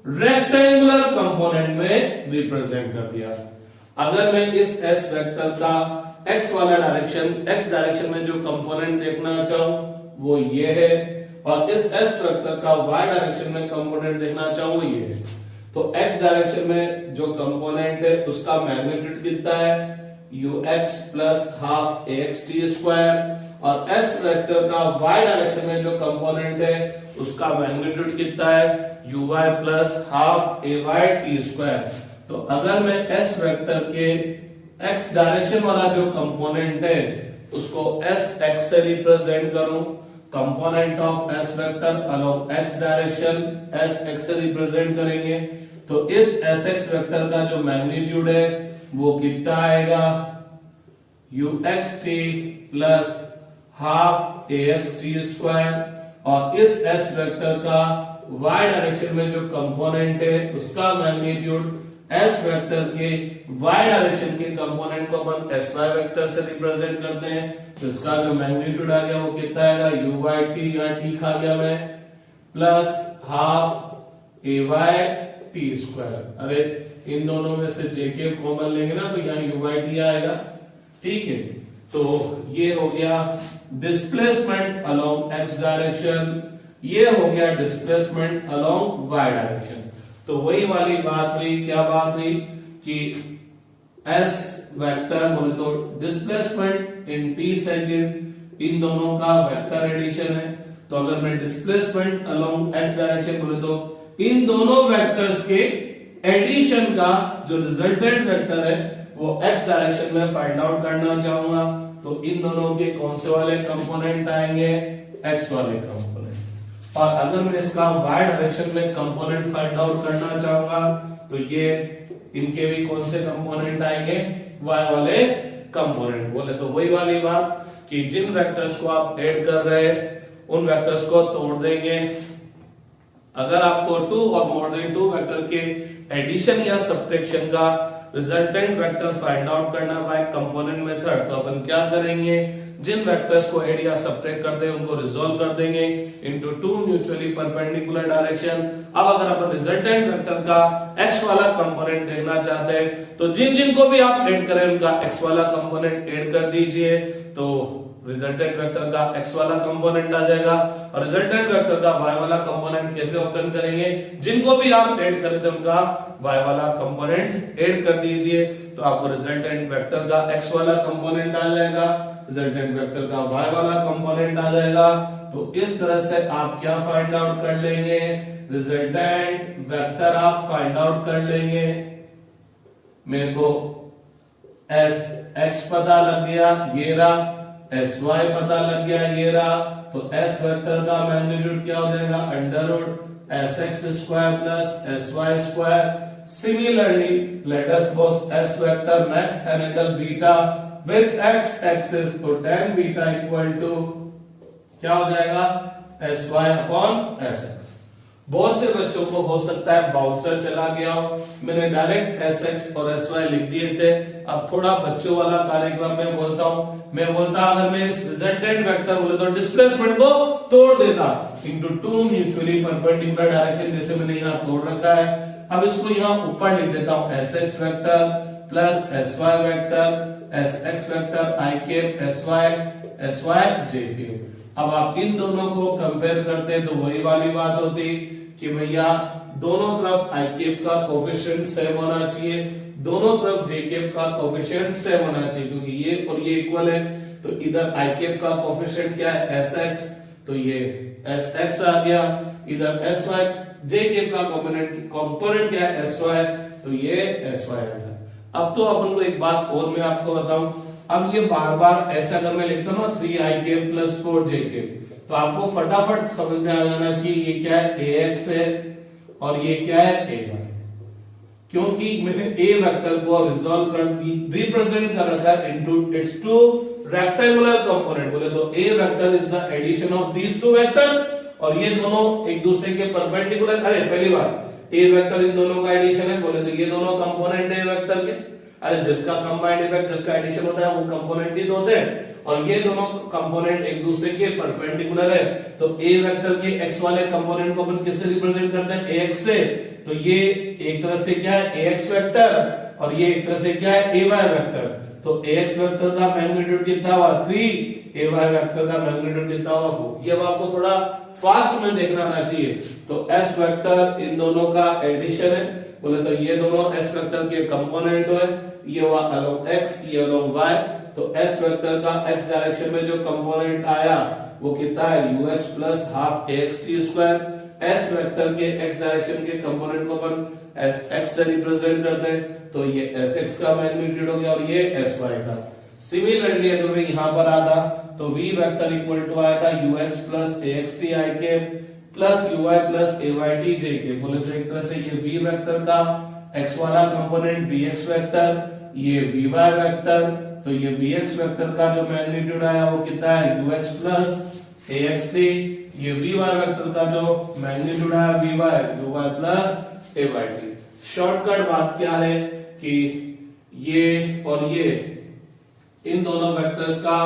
रेक्टेंगुलर कंपोनेंट में रिप्रेजेंट कर दिया। अगर मैं इस s वेक्टर का x वाला x डायरेक्शन में जो कंपोनेंट देखना चाहूं वो ये है, और इस s वेक्टर का y डायरेक्शन में कंपोनेंट देखना चाहूं ये है, तो x डायरेक्शन में जो कंपोनेंट है उसका मैग्नीट्यूड कितना है ux plus half ax t square, और s वेक्टर का y डायरेक्शन में जो कंपोनेंट है उसका मैग्नीट्यूड कितना है uy plus half ay t square. तो अगर मैं s वेक्टर के x डायरेक्शन वाला जो कंपोनेंट है उसको sx से रिप्रेजेंट करूं, component of s vector along x direction sx से रिप्रेजेंट करेंगे, तो इस sx वेक्टर का जो मैग्नीट्यूड है वो कितना आएगा uxt plus half axt square, और इस s वेक्टर का y डायरेक्शन में जो कंपोनेंट है उसका मैग्नीट्यूड s वेक्टर के y डायरेक्शन के कंपोनेंट को अपन sy वेक्टर से रिप्रेजेंट करते हैं, तो इसका जो मैग्नीट्यूड आ गया वो कितना आएगा uyt, या t खा गया मैं, प्लस हाफ ayt स्क्वायर। अरे इन दोनों में से j कॉमन लेंगे ना तो यहाँ uyt आएगा, ठीक है। तो ये हो गया डिस्प्लेसमेंट अलोंग x डायरेक्शन, ये हो गया डिस्प्लेसमेंट अलोंग y डायरेक्शन। तो वही वाली बात हुई, क्या बात हुई कि s वेक्टर बोले तो डिस्प्लेसमेंट इन t सेकंड, इन दोनों का वेक्टर एडिशन है। तो अगर मैं डिस्प्लेसमेंट अलोंग x डायरेक्शन बोले तो इन दोनों वेक्टर्स के एडिशन का जो रिजल्टेंट वेक्टर है वो x डायरेक्शन में फाइंड आउट करना चाहूंगा, तो इन दोनों के कौन से वाले कंपोनेंट आएंगे x वाले कंपोनेंट। और अगर मैं इसका y डायरेक्शन में कंपोनेंट फाइंड आउट करना चाहूंगा तो ये इनके भी कौन से कंपोनेंट आएंगे y वाले कंपोनेंट। बोले तो वही वाली बात कि जिन वेक्टर्स को आप ऐड कर रहे हैं उन वेक्टर्स को तोड़ देंगे। अगर आपको 2 और मोर देन 2 वेक्टर के एडिशन या सब्ट्रैक्शन का रिजल्टेंट वेक्टर फाइंड आउट करना बाय कंपोनेंट मेथड, तो अपन क्या करेंगे, जिन वेक्टर्स को ऐड या सब्ट्रैक्ट करते हैं उनको रिजॉल्व कर देंगे इनटू 2 म्यूचुअली परपेंडिकुलर डायरेक्शन। अब अगर अपन रिजल्टेंट वेक्टर का x वाला कंपोनेंट देखना चाहते हैं तो जिन जिन को भी आप ऐड करें उनका x वाला कंपोनेंट ऐड कर दीजिए, तो रिजल्टेंट वेक्टर का x वाला कंपोनेंट आ जाएगा। और रिजल्टेंट वेक्टर का y वाला कंपोनेंट कैसे ऑब्टेन करेंगे, जिनको भी आप ऐड करे थे उनका y वाला कंपोनेंट ऐड कर दीजिए, तो आपको रिजल्टेंट वेक्टर का x वाला कंपोनेंट आ जाएगा, रिजल्टेंट वेक्टर का y वाला कंपोनेंट आ जाएगा। तो इस तरह से आप क्या फाइंड आउट कर लेंगे, रिजल्टेंट वेक्टर आप फाइंड आउट कर लेंगे। मेरे को एस एक्स पता लग गया, ये रहा, एस वाई पता लग गया, ये रहा, तो एस वेक्टर का मैग्नीट्यूड क्या हो जाएगा, under root S X square plus S Y square. Similarly let us suppose S vector makes an angle beta with X axis, तो tan बीटा इक्वल टू क्या हो जाएगा, S Y upon S X. बहुत से बच्चों को हो सकता है बाउंसर चला गया हो, मैंने डायरेक्ट एस एक्स और एस वाई लिख दिए थे। अब थोड़ा बच्चों वाला कार्यक्रम में बोलता हूं, मैं बोलता अगर मैं इस रिजल्टेंट वेक्टर बोले तो डिस्प्लेसमेंट को तोड़ देता इनटू 2 म्यूचुअली परपेंडिकुलर डायरेक्शन, जैसे मैंने यहाँ तोड़ रखा है। अब इसको यहाँ ऊपर लिख देता हूं, S X vector plus S Y vector, S X vector I cap S Y J cap. अब आप इन दोनों को कंपेयर करते तो वही वाली बात होती कि भैया दोनों तरफ आई कैप का कोफिशिएंट सेम होना चाहिए, दोनों तरफ जे कैप का कोफिशिएंट सेम होना चाहिए, क्योंकि ये और ये इक्वल है। तो इधर आई कैप का कोफिशिएंट क्या है, एस एक्स, तो ये एस एक्स आ गया, इधर एस वाई, जे कैप का कंपोनेंट क्या है, एस वाई, तो ये एस वाई आ गया। अब तो अपन को एक बात और मैं आपको बताऊं, अब ये बार बार ऐसा अगर मैं लिखता हूं ना 3 आई कैप प्लस 4 जे कैप, तो आपको फटाफट समझ में आ जाना चाहिए ये क्या है, ax है और ये क्या है, ay, क्योंकि मैंने a वेक्टर को रिजॉल्व कर रिप्रेजेंट कर रखा है into its two rectangular component. बोले तो a vector is the addition of these two vectors, और ये दोनों एक दूसरे के परपेंडिकुलर। अरे पहली बात a वेक्टर इन दोनों का एडिशन है, बोले तो ये दोनों कंपोनेंट है वेक्टर के। अरे जिसका कंबाइंड इफेक्ट, जिसका एडिशन होता है वो कंपोनेंट ही तो होते हैं, और ये दोनों कंपोनेंट एक दूसरे के परपेंडिकुलर है। तो a वेक्टर के x वाले कंपोनेंट को अपन किससे रिप्रेजेंट करते हैं, ax से, तो ये एक तरह से क्या है, ax वेक्टर, और ये एक तरह से क्या है, ay वेक्टर। तो ax वेक्टर का मैग्नीट्यूड कितना हुआ 3, ay वेक्टर का मैग्नीट्यूड कितना हुआ 4। ये अब आपको थोड़ा फास्ट में देखना आना चाहिए। तो s वेक्टर इन दोनों का एडिशन है, बोले तो ये दोनों s वेक्टर के कंपोनेंट है, ये हुआ अलोंग x, ये अलोंग y, तो एस वेक्टर का एक्स डायरेक्शन में जो कंपोनेंट आया वो कितना है ux plus half axt square. S vector के एक्स डायरेक्शन के कंपोनेंट को अपन एस एक्स से रिप्रेजेंट करते हैं, तो ये एस एक्स का मैग्नीट्यूड हो गया और ये एस वाई का। सिमिलरली अगर मैं यहां पर आता तो v वेक्टर इक्वल टू आएगा ux प्लस axt i के plus uy plus ayt j के। बोले तो एक तरह से ये v वेक्टर का x वाला कंपोनेंट vx वेक्टर, ये vy वेक्टर, तो ये vx वेक्टर का जो मैग्नीट्यूड आया वो कितना है ux प्लस axt, ये vy वेक्टर का जो मैग्नीट्यूड आया uy प्लस ayt। शॉर्टकट बात क्या है कि ये और ये इन दोनों वेक्टर्स का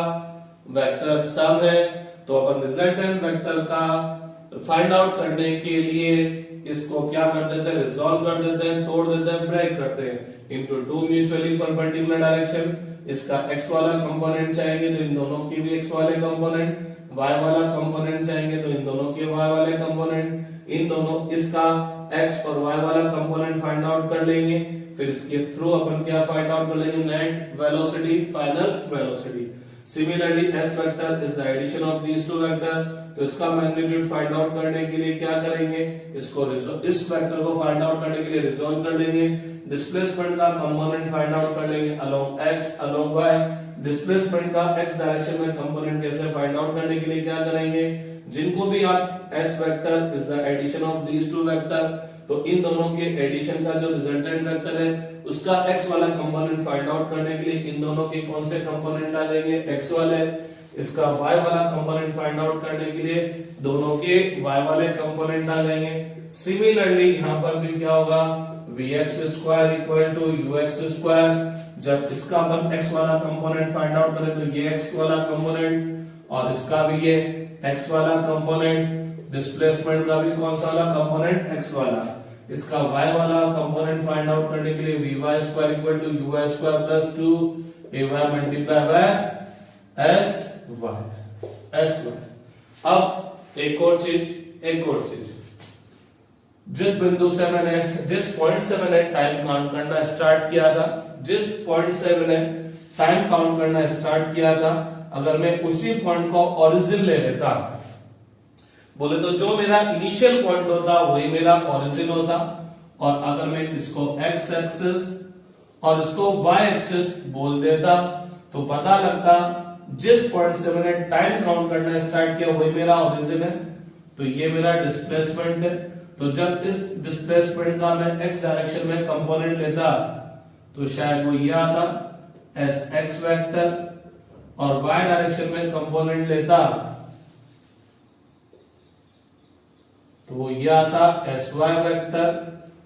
वेक्टर सम है, तो अपन रिजल्टेंट वेक्टर का फाइंड आउट करने के लिए इसको क्या कर देते हैं, रिजॉल्व कर देते हैं, तोड़ देते हैं, ब्रेक करते हैं into two mutually perpendicular direction. इसका x वाला कंपोनेंट चाहिए तो इन दोनों के भी x वाले कंपोनेंट, y वाला कंपोनेंट चाहिए तो इन दोनों के y वाले कंपोनेंट, इन दोनों इसका x और y वाला कंपोनेंट फाइंड आउट कर लेंगे। फिर इसके थ्रू अपन क्या फाइंड आउट कर लेंगे, net velocity, final velocity. Similarly s vector is the addition of these two vector, तो इसका मैग्नीट्यूड फाइंड आउट करने के लिए क्या करेंगे, इसको इस वेक्टर को फाइंड आउट करने के लिए रिजॉल्व कर देंगे। डिस्प्लेसमेंट का कंपोनेंट फाइंड आउट कर लेंगे along x along y। Displacement का x डायरेक्शन में कंपोनेंट कैसे फाइंड आउट करने के लिए क्या करेंगे, जिनको भी आप s vector is the addition of these two vector, तो इन दोनों के एडिशन का जो रिजल्टेंट वेक्टर है उसका x वाला कंपोनेंट फाइंड आउट करने के लिए इन दोनों के कौन से कंपोनेंट आ जाएंगे, x वाले। इसका y वाला कंपोनेंट फाइंड आउट करने के लिए दोनों के y वाले कंपोनेंट आ जाएंगे। सिमिलरली यहां पर भी क्या होगा, vx square equal to ux square. जब इसका अपन x वाला कंपोनेंट फाइंड आउट करें तो ये x वाला कंपोनेंट और इसका भी ये x वाला कंपोनेंट, डिस्प्लेसमेंट का भी कौन सा वाला कंपोनेंट, x वाला। इसका y वाला कंपोनेंट फाइंड आउट करने के लिए vy square equal to uy square plus 2ay multiply by sy। अब एक और चीज, जिस बिंदु से मैंने, जिस पॉइंट से मैंने टाइम काउंट करना स्टार्ट किया था, जिस पॉइंट से मैंने टाइम काउंट करना स्टार्ट किया था, अगर मैं उसी पॉइंट को ओरिजिन ले लेता, बोले तो जो मेरा इनिशियल पॉइंट होता वही मेरा ओरिजिन होता, और अगर मैं इसको x एक्सिस और इसको y एक्सिस बोल देता तो पता लगता जिस पॉइंट से मैंने टाइम काउंट करना स्टार्ट किया वही मेरा ओरिजिन है, तो ये मेरा डिस्प्लेसमेंट है। तो जब इस डिस्प्लेसमेंट का मैं x डायरेक्शन में कंपोनेंट लेता तो शायद वो ये आता एस एक्स वेक्टर, और y डायरेक्शन में कंपोनेंट लेता तो वो ये आता एस वाई वेक्टर।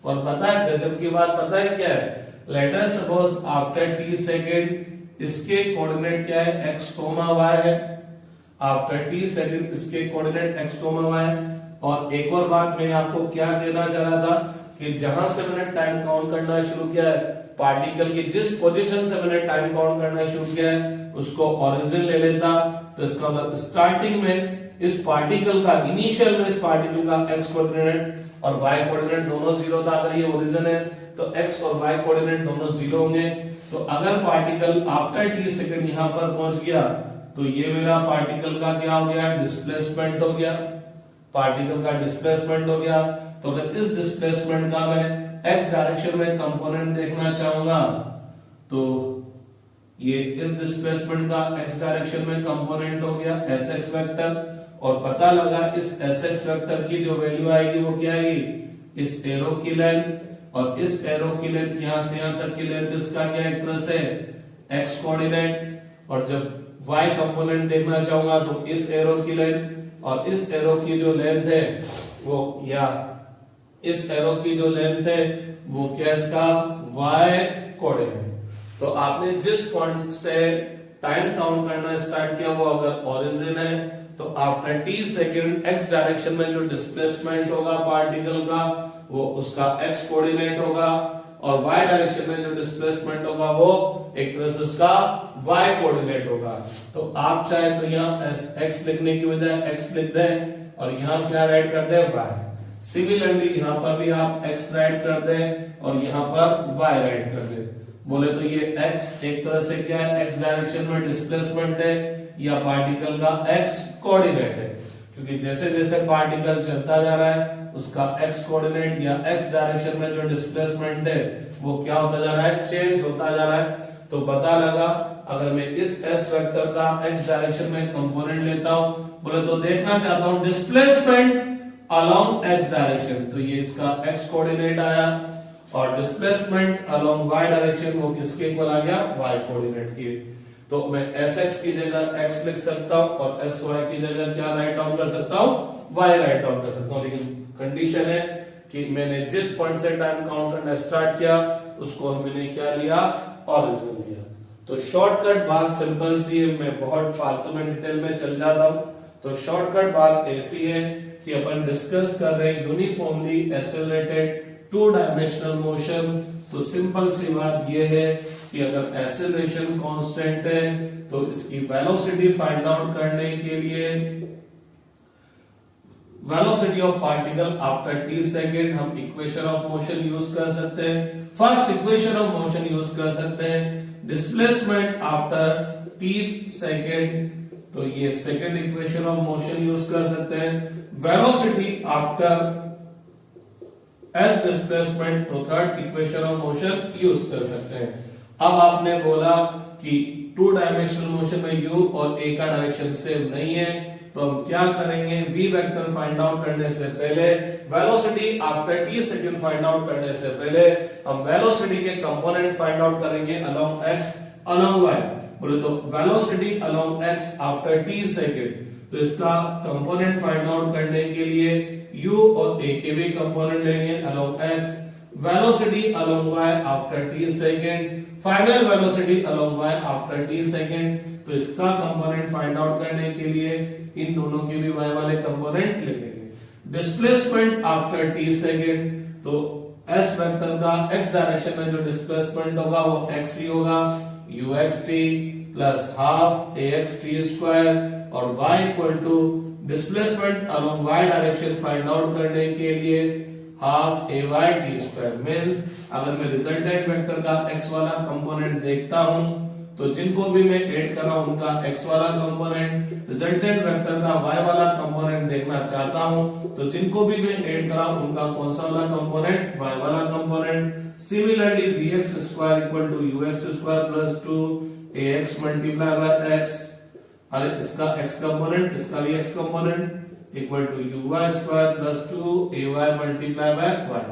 और पता है गजब की बात पता है क्या है, late us suppose after t second इसके कोऑर्डिनेट क्या है, x, y है। आफ्टर t सेकंड इसके कोऑर्डिनेट x, y है। और एक और बात मैं आपको क्या कहना चाह रहा था कि जहां से मैंने टाइम काउंट करना शुरू किया है, पार्टिकल की जिस पोजीशन से मैंने टाइम काउंट करना शुरू किया है उसको ओरिजिन ले लेता, तो इसका मतलब स्टार्टिंग में इस पार्टिकल का, इनिशियल में इस पार्टिकल का x कोऑर्डिनेट और y कोऑर्डिनेट दोनों जीरो था। अगर ये ओरिजिन है तो x और y कोऑर्डिनेट दोनों जीरो होंगे। तो अगर पार्टिकल आफ्टर t सेकंड यहां पर पहुंच गया तो ये मेरा पार्टिकल का क्या हो गया, डिस्प्लेसमेंट हो गया, पार्टिकल का डिस्प्लेसमेंट हो गया। तो अगर इस डिस्प्लेसमेंट का मैं x डायरेक्शन में कंपोनेंट देखना चाहूंगा तो ये इस डिस्प्लेसमेंट का x डायरेक्शन में कंपोनेंट हो गया sx वेक्टर, और पता लगा इस sx वेक्टर की जो वैल्यू आएगी वो क्या आएगी, इस एरो की लेंथ, और इस एरो की लेंथ यहां से यहां तक की लेंथ इसका क्या एक तरह से x कोऑर्डिनेट। और जब y कंपोनेंट देखना चाहूंगा तो इस एरो की लेंथ, और इस एरो की जो लेंथ है वो, या इस एरो की जो लेंथ है वो क्या इसका y कोऑर्डिनेट। तो आपने जिस पॉइंट से टाइम काउंट करना स्टार्ट किया वो अगर ओरिजिन है तो after t second x direction में जो डिस्प्लेसमेंट होगा पार्टिकल का वो उसका x कोऑर्डिनेट होगा, और y डायरेक्शन में जो डिस्प्लेसमेंट होगा वो एक तरह से उसका y कोऑर्डिनेट होगा। तो आप चाहे तो यहाँ x लिखने की बजाय x लिख दें और यहाँ क्या राइट कर दें, y। सिमिलरली यहाँ पर भी आप x राइट कर दें और यहाँ पर y राइट कर दें। बोले तो ये x एक तरह से क्या है, x डायरेक्शन में डिस्प्लेसमेंट है या पार्टिकल का x कोऑर्डिनेट है, क्योंकि जैसे जैसे पार्टिकल चलता जा रहा है उसका x कोऑर्डिनेट या x डायरेक्शन में जो डिस्प्लेसमेंट है वो क्या होता जा रहा है, चेंज होता जा रहा है। तो पता लगा अगर मैं इस s वेक्टर का x डायरेक्शन में कंपोनेंट लेता हूं, बोले तो देखना चाहता हूं डिस्प्लेसमेंट अलोंग x डायरेक्शन, तो ये इसका x कोऑर्डिनेट आया, और डिस्प्लेसमेंट अलोंग y डायरेक्शन वो किसके इक्वल आ गया, y कोऑर्डिनेट के। तो मैं sx की जगह x लिख सकता हूं और sy की जगह क्या राइट डाउन कर सकता हूं, y राइट डाउन कर सकता हूं। लेकिन कंडीशन है कि मैंने जिस पॉइंट से टाइम काउंट करना स्टार्ट किया उसको मैंने क्या लिया, ओरिजिन लिया। तो शॉर्टकट बात सिंपल सी है, मैं बहुत फालतू में डिटेल में चल जाता हूं। तो शॉर्टकट बात ऐसी है कि अपन डिस्कस कर रहे हैं uniformly accelerated two dimensional motion. तो सिंपल सी बात यह है कि अगर एक्सेलरेशन कांस्टेंट है तो इसकी वेलोसिटी फाइंड आउट करने के लिए velocity of particle after t second हम इक्वेशन ऑफ मोशन यूज कर सकते हैं। First equation of motion use कर सकते हैं, डिस्प्लेसमेंट आफ्टर t सेकेंड, तो ये second equation of motion use कर सकते हैं। वेलोसिटी आफ्टर s डिस्प्लेसमेंट, तो third equation of motion use कर सकते हैं। अब आपने बोला कि टू डायमेंशनल मोशन में u और a का डायरेक्शन सेम नहीं है, तो हम क्या करेंगे, v वेक्टर फाइंड आउट करने से पहले, velocity after t second find out करने से पहले हम वेलोसिटी के कंपोनेंट फाइंड आउट करेंगे अलोंग x अलोंग y। बोले तो velocity along x after t second, तो इसका कंपोनेंट फाइंड आउट करने के लिए u और a के भी कंपोनेंट लेंगे along x, velocity along y after t second, final velocity along y after t second. तो इसका कंपोनेंट फाइंड आउट करने के लिए इन दोनों के भी y वाले कंपोनेंट ले लेंगे। डिस्प्लेसमेंट आफ्टर t सेकंड, तो s वेक्टर का x डायरेक्शन में जो डिस्प्लेसमेंट होगा वो x ही होगा, uxt plus half axt square, और y equal to displacement along y direction find out करने के लिए half ay t square. Means अगर मैं रिजल्टेंट वेक्टर का x वाला कंपोनेंट देखता हूं तो जिनको भी मैं ऐड कर रहा हूं उनका x वाला कंपोनेंट, रिजल्टेंट वेक्टर का y वाला कंपोनेंट देखना चाहता हूं तो जिनको भी मैं ऐड कर रहा हूं उनका कौन सा वाला कंपोनेंट, y वाला component. Similarly vx square equal to ux square plus 2ax multiply by x, अरे इसका x कंपोनेंट इसका भी x component equal to uy square plus 2ay multiply by y।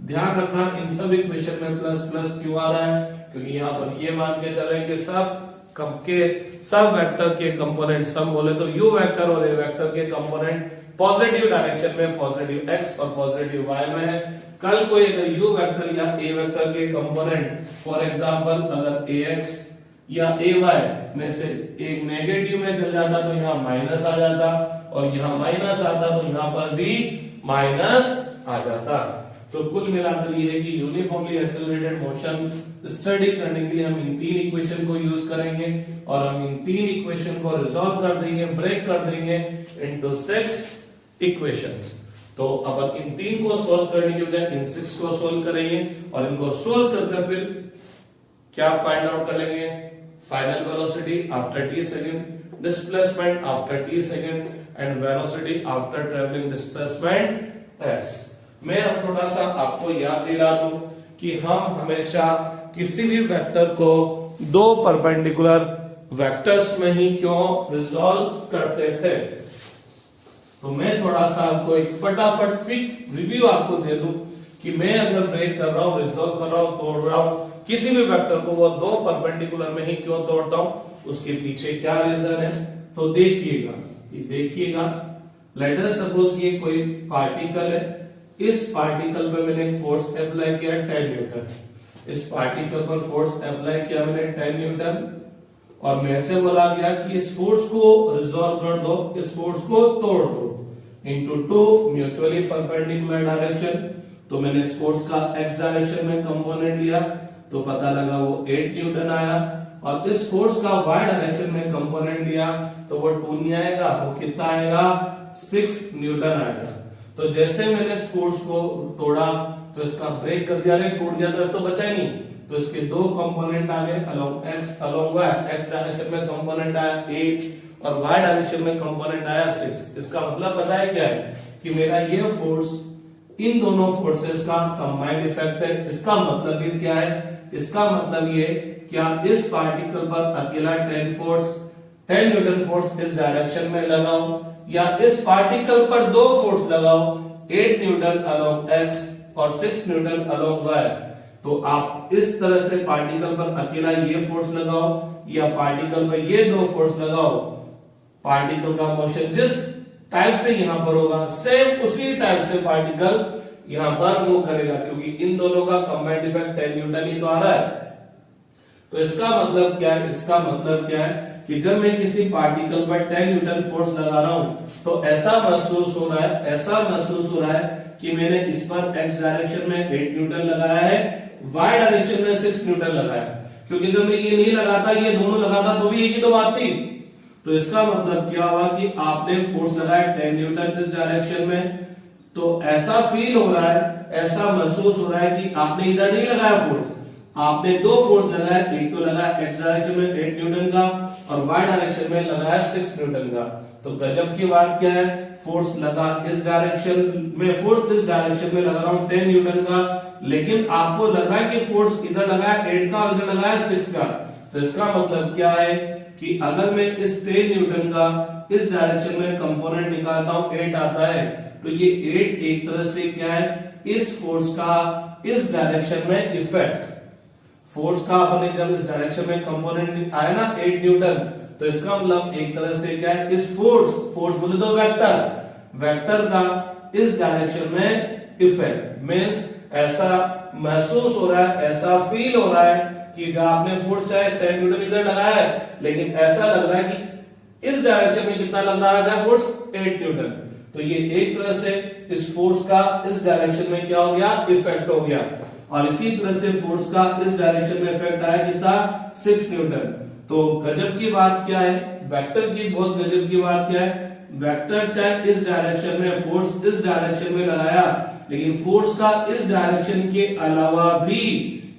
ध्यान रखना इन सब इक्वेशन में प्लस प्लस क्यों आ रहा है, क्योंकि यहाँ पर ये मान के चले कि सब वेक्टर के कंपोनेंट, सब बोले तो u वेक्टर और a वेक्टर के कंपोनेंट पॉजिटिव डायरेक्शन में पॉजिटिव x और पॉजिटिव y में है। कल कोई अगर u वेक्टर या a वेक्टर के कंपोनेंट फॉर एग्जांपल अगर ax या ay में से एक नेगेटिव में चल जाता तो यहाँ माइनस आ जाता, और यहाँ माइनस आता तो यहाँ पर भी माइनस आ जाता। तो कुल मिलाकर ये है कि यूनिफॉर्मली एक्सेलरेटेड मोशन स्टडी करने के लिए हम इन तीन इक्वेशन को यूज करेंगे और हम इन तीन इक्वेशन को रिजॉल्व कर देंगे, ब्रेक कर देंगे इनटू 6 इक्वेशंस। तो अब इन तीन को सॉल्व करने के बजाय इन 6 को सॉल्व करेंगे और इनको सॉल्व करके फिर क्या फाइंड आउट कर लेंगे, final velocity after t second, displacement after t second and velocity after travelling displacement s। मैं अब थोड़ा सा आपको याद दिला दूं कि हम हमेशा किसी भी वेक्टर को दो परपेंडिकुलर वेक्टर्स में ही क्यों रिजॉल्व करते थे। तो मैं थोड़ा सा आपको एक फटाफट क्विक रिव्यू आपको दे दूं कि मैं अगर ब्रेक कर रहा हूं, रिजॉल्व कर रहा हूं, तोड़ रहा हूं किसी भी वेक्टर को, वो दो परपेंडिकुलर में ही क्यों तोड़ता हूं, उसके पीछे क्या रीजन है। तो देखिएगा लेट अस सपोज ये कोई पार्टिकल है, इस पार्टिकल पे मैंने एक फोर्स अप्लाई किया 10 न्यूटन, इस पार्टिकल पर फोर्स अप्लाई किया मैंने 10 न्यूटन, और मेरे से बोला गया कि इस फोर्स को रिजॉल्व कर दो, इस फोर्स को तोड़ दो इनटू 2 म्यूचुअली परपेंडिकुलर डायरेक्शन। तो मैंने इस फोर्स का x डायरेक्शन में कंपोनेंट लिया तो पता लगा वो 8 न्यूटन आया, और इस फोर्स का y डायरेक्शन में कंपोनेंट लिया तो वो 2 नहीं आएगा, वो कितना आएगा 6 न्यूटन आएगा। तो जैसे मैंने इस फोर्स को तोड़ा तो इसका ब्रेक कर दिया, टूट गया तो बचा ही नहीं, तो इसके दो कंपोनेंट आ गए along x along y, x direction में कंपोनेंट आया 8 और y डायरेक्शन में कंपोनेंट आया 6। इसका मतलब पता है क्या है कि मेरा ये फोर्स इन दोनों फोर्सेस का कंबाइंड इफेक्ट है। इसका मतलब ये क्या है, इसका मतलब ये कि आप इस पार्टिकल पर अकेला 10 न्यूटन फोर्स इस डायरेक्शन में लगाओ या इस पार्टिकल पर दो फोर्स लगाओ, 8 न्यूटन अलोंग x और 6 न्यूटन अलोंग y, तो आप इस तरह से पार्टिकल पर अकेला ये फोर्स लगाओ या पार्टिकल पर ये दो फोर्स लगाओ, पार्टिकल का मोशन जिस टाइप से यहां पर होगा सेम उसी टाइप से पार्टिकल यहां पर मूव करेगा, क्योंकि इन दोनों का कंबाइंड इफेक्ट 10 न्यूटन ही तो आ रहा है। तो इसका मतलब क्या है, इसका मतलब क्या है कि जब मैं किसी पार्टिकल पर 10 न्यूटन फोर्स लगा रहा हूं तो ऐसा महसूस हो रहा है, ऐसा महसूस हो रहा है कि मैंने इस पर x डायरेक्शन में 8 न्यूटन लगाया है, y डायरेक्शन में 6 न्यूटन लगाया, क्योंकि जब मैं ये नहीं लगाता ये दोनों लगाता तो भी एक ही तो बात थी। तो इसका मतलब क्या हुआ कि आपने फोर्स लगाया 10 न्यूटन इस डायरेक्शन में, तो ऐसा फील हो रहा है, ऐसा महसूस हो रहा है कि आपने इधर नहीं लगाया फोर्स, आपने दो फोर्स लगाया, एक तो लगाया x डायरेक्शन में 8 न्यूटन का और y डायरेक्शन में लगाया 6 न्यूटन का। तो गजब की बात क्या है, फोर्स लगा इस डायरेक्शन में, फोर्स इस डायरेक्शन में लगा रहा हूं 10 न्यूटन का, लेकिन आपको लग रहा है कि फोर्स इधर लगाया 8 का और इधर लगाया 6 का। तो इसका मतलब क्या है कि अगर मैं इस 10 न्यूटन का इस डायरेक्शन में कंपोनेंट निकालता हूं 8 आता है, तो ये 8 एक तरह से क्या है, इस फोर्स का इस डायरेक्शन में इफेक्ट, फोर्स का अपने जब इस डायरेक्शन में कंपोनेंट आया ना 8 न्यूटन, तो इसका मतलब एक तरह से क्या है, इस फोर्स बोले तो वेक्टर का इस डायरेक्शन में इफेक्ट मींस ऐसा महसूस हो रहा है, ऐसा फील हो रहा है कि जब आपने फोर्स चाहे 10 न्यूटन इधर लगाया है, लेकिन ऐसा लग रहा है कि इस डायरेक्शन में कितना लग रहा है फोर्स 8 न्यूटन। तो ये एक तरह से इस फोर्स का इस डायरेक्शन में क्या हो गया, इफेक्ट हो गया। और इसी तरह से फोर्स का इस डायरेक्शन में इफेक्ट आया कितना, 6 न्यूटन। तो गजब की बात क्या है, वेक्टर की बहुत गजब की बात क्या है, वेक्टर चाहे इस डायरेक्शन में फोर्स इस डायरेक्शन में लगाया, लेकिन फोर्स का इस डायरेक्शन के अलावा भी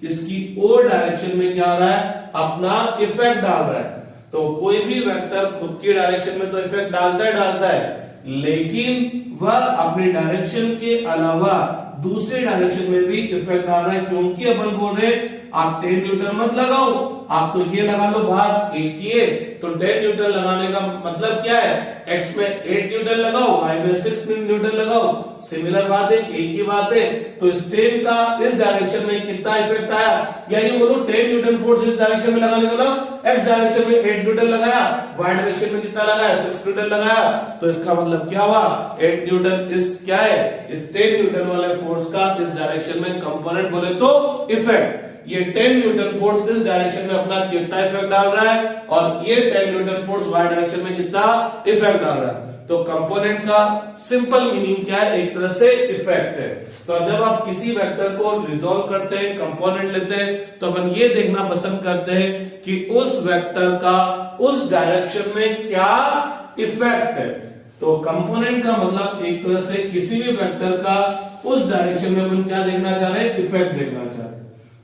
इसकी और डायरेक्शन में क्या हो रहा है, अपना इफेक्ट डाल रहा है। तो कोई भी वेक्टर खुद की डायरेक्शन में तो इफेक्ट डालता है, लेकिन वह अपने डायरेक्शन के अलावा दूसरे डायरेक्शन में भी इफेक्ट डाल रहा है, क्योंकि अपन बोल रहे आप 10 न्यूटन मत लगाओ, आप तो ये लगा लो बात एक ही है। तो 10 न्यूटन लगाने का मतलब क्या है, x में 8 न्यूटन लगाओ, y में 6 न्यूटन लगाओ, सिमिलर बात है, एक ही बात है। तो इस 10 का इस डायरेक्शन में कितना इफेक्ट आया, या ये बोलो 10 न्यूटन फोर्स इस डायरेक्शन में लगाने का x डायरेक्शन में 8 न्यूटन लगाया, y डायरेक्शन में कितना लगाया, 6 न्यूटन लगाया। तो इसका मतलब क्या हुआ, 8 न्यूटन इस क्या है, इस 10 न्यूटन वाले फोर्स का इस डायरेक्शन में कंपोनेंट बोले तो इफेक्ट। ये 10 न्यूटन फोर्स इस डायरेक्शन में अपना कितना इफेक्ट डाल रहा है, और ये 10 न्यूटन फोर्स y डायरेक्शन में कितना इफेक्ट डाल रहा है। तो कंपोनेंट का सिंपल मीनिंग क्या है, एक तरह से इफेक्ट है। तो जब आप किसी वेक्टर को रिजॉल्व करते हैं, कंपोनेंट लेते हैं, तो अपन ये देखना पसंद करते हैं कि उस वेक्टर का उस डायरेक्शन में क्या इफेक्ट है। तो कंपोनेंट का मतलब एक तरह से किसी भी वेक्टर का उस डायरेक्शन में अपन क्या देखना चाह रहे हैं, इफेक्ट देखना चाह रहे हैं।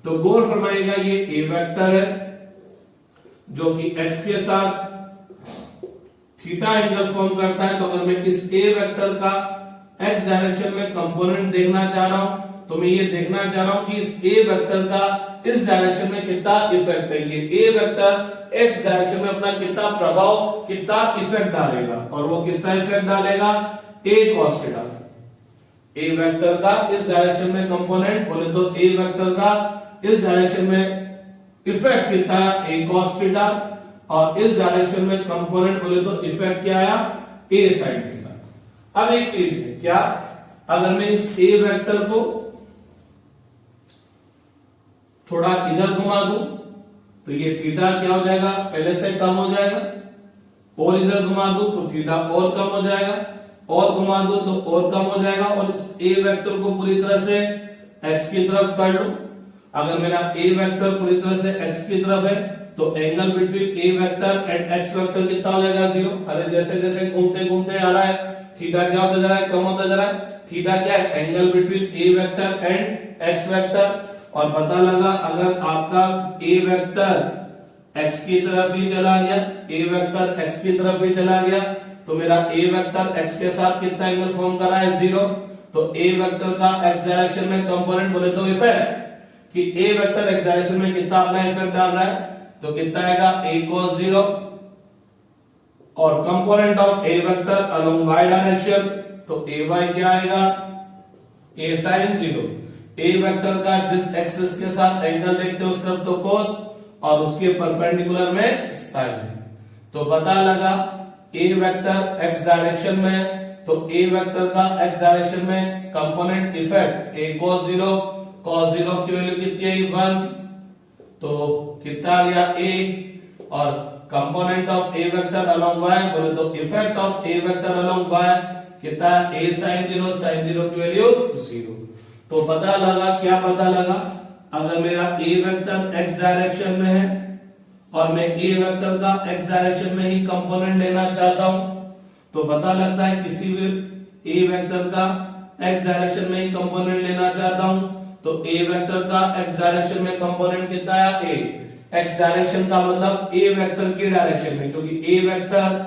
तो गौर फरमाइएगा, ये ए वेक्टर है जो कि x के साथ थीटा एंगल फॉर्म करता है। तो अगर मैं इस ए वेक्टर का x डायरेक्शन में कंपोनेंट देखना चाह रहा हूं, तो मैं ये देखना चाह रहा हूं कि इस ए वेक्टर का इस डायरेक्शन में कितना इफेक्ट है। ये ए वेक्टर x डायरेक्शन में अपना कितना प्रभाव, कितना इफेक्ट डालेगा, और वो कितना इफेक्ट डालेगा, a cos theta. A vector का इस डायरेक्शन में कंपोनेंट बोले तो ए वेक्टर का इस डायरेक्शन में इफेक्ट कितना है, a cos थीटा, और इस डायरेक्शन में कंपोनेंट बोले तो इफेक्ट क्या आया, a sin थीटा। अब एक चीज है क्या, अगर मैं इस a वेक्टर को थोड़ा इधर घुमा दूं तो ये थीटा क्या हो जाएगा, पहले से कम हो जाएगा, और इधर घुमा दूं तो थीटा और कम हो जाएगा, और घुमा दूं तो और कम हो जाएगा, और इस a वेक्टर को पूरी तरह से x की तरफ कर लूं। अगर मेरा a वेक्टर पूरी तरह से x की तरफ है तो angle between a vector and x vector कितना हो जाएगा, 0। अरे जैसे जैसे घूमते घूमते आ रहा है, थीटा क्या होता जा रहा है, कम होता जा रहा है। थीटा क्या है, angle between a vector and x vector, और पता लगा अगर आपका ए वेक्टर x की तरफ ही चला गया, ए वेक्टर x की तरफ ही चला गया, तो मेरा ए वेक्टर x के साथ कितना एंगल फॉर्म कर रहा है 0। तो ए वेक्टर का x डायरेक्शन में कंपोनेंट बोले तो इफेक्ट कि ए वेक्टर x डायरेक्शन में कितना अपना इफेक्ट डाल रहा है, तो कितना आएगा a cos 0 और component of A vector along y direction, तो ay क्या आएगा a sin 0। ए वेक्टर का जिस एक्सिस के साथ एंगल देखते हो उस तरफ तो cos और उसके परपेंडिकुलर में sin। तो पता लगा ए वेक्टर x डायरेक्शन में, तो ए वेक्टर का x डायरेक्शन में कंपोनेंट इफेक्ट a cos 0 की वैल्यू कितनी आई 1, तो कितना आ गया a, और component of A vector along y बोले तो effect of A vector along y कितना a sin 0 की वैल्यू 0। तो पता लगा, क्या पता लगा, अगर मेरा ए वेक्टर x डायरेक्शन में है और मैं ए वेक्टर का x डायरेक्शन में ही कंपोनेंट लेना चाहता हूं, तो पता लगता है किसी भी ए वेक्टर का x डायरेक्शन में ही कंपोनेंट लेना चाहता हूं, तो ए वेक्टर का x डायरेक्शन में कंपोनेंट कितना है a, x डायरेक्शन का मतलब ए वेक्टर की डायरेक्शन में, क्योंकि ए वेक्टर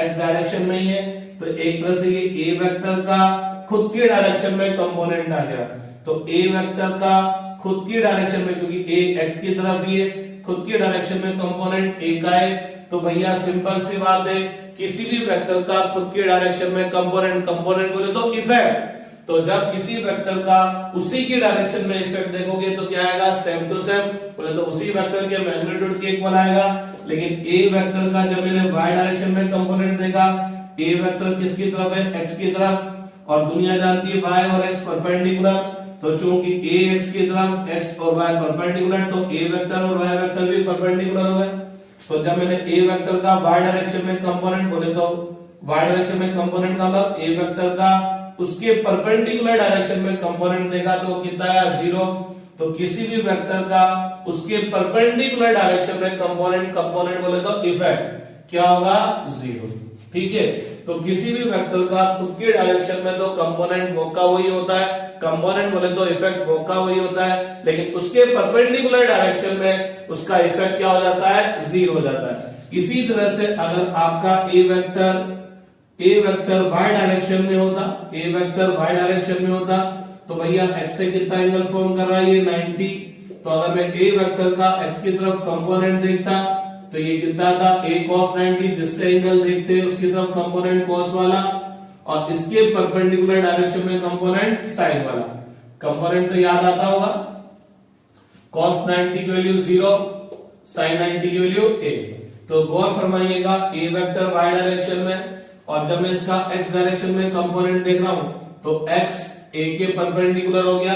x डायरेक्शन में ही है, तो एक तरह से ये a वेक्टर का खुद की डायरेक्शन में कंपोनेंट आ गया। तो a वेक्टर का खुद की डायरेक्शन में, क्योंकि a x की तरफ ही है, खुद की डायरेक्शन में कंपोनेंट a का है, तो भैया सिंपल सी बात है, किसी भी वेक्टर का खुद की डायरेक्शन में कंपोनेंट बोले तो इफेक्ट, तो जब किसी वेक्टर का उसी की डायरेक्शन में इफेक्ट देखोगे तो क्या आएगा सेम टू सेम, बोले तो उसी वेक्टर के मैग्नीट्यूड के इक्वल आएगा। लेकिन a वेक्टर का जब मैंने y डायरेक्शन में कंपोनेंट देखा, a वेक्टर किसकी तरफ है x की तरफ, और दुनिया जानती है y और x परपेंडिकुलर, तो चूंकि a x की तरफ x और y परपेंडिकुलर, तो a वेक्टर और y वेक्टर भी परपेंडिकुलर हो गए। तो जब मैंने a वेक्टर का y डायरेक्शन में कंपोनेंट बोले तो y डायरेक्शन में कंपोनेंट का मतलब a वेक्टर का उसके परपेंडिकुलर डायरेक्शन में कंपोनेंट देखा तो कितना आया 0। तो किसी भी वेक्टर का उसके परपेंडिकुलर डायरेक्शन में कंपोनेंट बोले तो इफेक्ट क्या होगा 0। ठीक है, तो किसी भी वेक्टर का खुद की डायरेक्शन में तो कंपोनेंट वो का वही होता है, कंपोनेंट बोले तो इफेक्ट वो का वही होता है, लेकिन उसके परपेंडिकुलर डायरेक्शन में उसका इफेक्ट क्या हो जाता है 0 हो जाता है। इसी तरह से अगर आपका ए वेक्टर y डायरेक्शन में होता, ए वेक्टर y डायरेक्शन में होता, तो भैया x से कितना एंगल फॉर्म कर रहा है ये 90, तो अगर मैं ए वेक्टर का x की तरफ कंपोनेंट देखता तो ये कितना था a cos 90, जिससे एंगल देखते हैं उसकी तरफ कंपोनेंट cos वाला, और इसके परपेंडिकुलर डायरेक्शन में कंपोनेंट sin वाला। कंपोनेंट तो याद आता होगा, cos 90 की वैल्यू 0, sin 90 की वैल्यू a। तो गौर फरमाइएगा a वेक्टर y डायरेक्शन में, और जब मैं इसका x डायरेक्शन में कंपोनेंट देख रहा हूं तो x a के परपेंडिकुलर हो गया,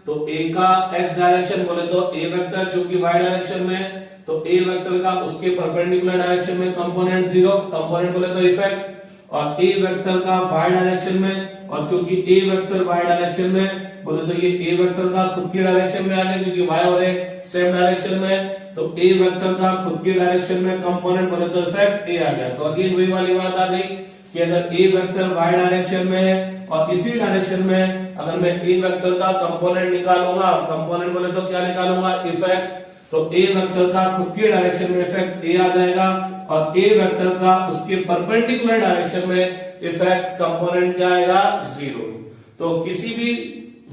तो a का x डायरेक्शन बोले तो a वेक्टर चूंकि y डायरेक्शन में, तो a वेक्टर का उसके परपेंडिकुलर डायरेक्शन में कंपोनेंट 0, कंपोनेंट बोले तो इफेक्ट, और a वेक्टर का y डायरेक्शन में, और चूंकि a वेक्टर y डायरेक्शन में बोले तो ये a वेक्टर का खुद की डायरेक्शन में आ गया, क्योंकि y और a सेम डायरेक्शन में, तो a वेक्टर का खुद की डायरेक्शन में कंपोनेंट बोले तो इफेक्ट a आ गया। तो अगेन वही वाली बात आ गई कि अगर a वेक्टर y डायरेक्शन में है और इसी डायरेक्शन में अगर मैं a वेक्टर का कंपोनेंट निकालूंगा, कंपोनेंट बोले तो क्या निकालूंगा इफेक्ट, तो a वेक्टर का खुद की डायरेक्शन में इफेक्ट a आ जाएगा, और a वेक्टर का उसके परपेंडिकुलर डायरेक्शन में इफेक्ट कंपोनेंट क्या आएगा 0। तो किसी भी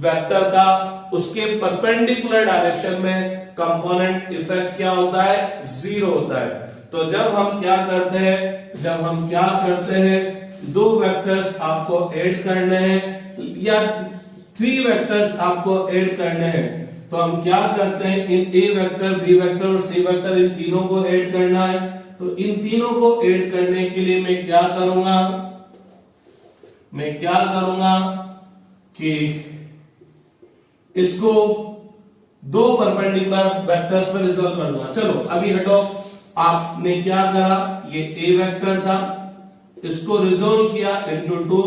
वेक्टर का उसके परपेंडिकुलर डायरेक्शन में कंपोनेंट इफेक्ट क्या होता है 0 होता है। तो जब हम क्या करते हैं दो वेक्टर्स आपको ऐड करने हैं या 3 वेक्टर्स आपको ऐड करने हैं, तो हम क्या करते हैं इन a वेक्टर, b वेक्टर और c वेक्टर इन तीनों को ऐड करना है। तो इन तीनों को ऐड करने के लिए मैं क्या करूंगा कि इसको दो परपेंडिकुलर वेक्टर्स पर रिजॉल्व कर दूंगा। चलो अभी हटो, आपने क्या करा, ये a वेक्टर था, इसको रिजॉल्व किया इनटू 2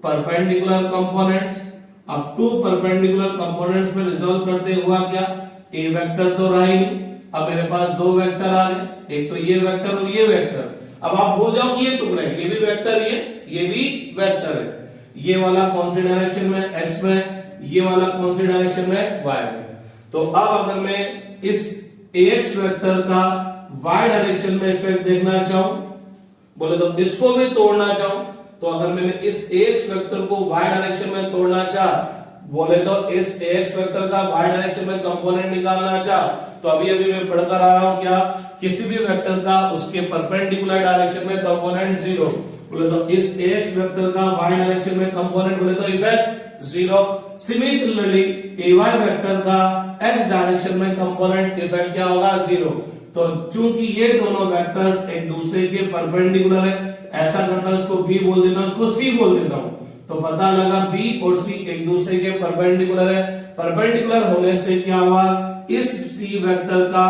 परपेंडिकुलर कंपोनेंट्स। अब 2 परपेंडिकुलर कंपोनेंट्स में रिजॉल्व करते हुआ क्या, a वेक्टर तो रहा ही नहीं, अब मेरे पास 2 वेक्टर आ गए, एक तो ये वेक्टर और ये वेक्टर। अब आप भूल जाओ कि ये टुकड़ा है, ये भी वेक्टर ये भी वेक्टर है। ये वाला कौन सी डायरेक्शन में x में, ये वाला कौन सी डायरेक्शन में y में। तो अब अगर मैं इस ax वेक्टर का y डायरेक्शन में इफेक्ट देखना चाहूं, बोले तो इसको भी तोड़ना चाहूं, तो अगर मैंने इस ax वेक्टर को y डायरेक्शन में तोड़ना चाह, बोले तो इस ax वेक्टर का y डायरेक्शन में कंपोनेंट निकालना चाह, तो अभी अभी मैं पढ़कर आ रहा हूं क्या, किसी भी वेक्टर का उसके परपेंडिकुलर डायरेक्शन में कंपोनेंट 0, बोले तो इस ax वेक्टर का y डायरेक्शन में कंपोनेंट बोले तो इफेक्ट 0। सिमिलरली ay वेक्टर का x डायरेक्शन में कंपोनेंट इफेक्ट क्या होगा 0। तो चूंकि ये दोनों वेक्टर्स एक दूसरे के परपेंडिकुलर है, ऐसा करता हूं इसको b बोल देता हूं, इसको c बोल देता हूं, तो पता लगा b और c एक दूसरे के परपेंडिकुलर है। परपेंडिकुलर होने से क्या हुआ, इस c वेक्टर का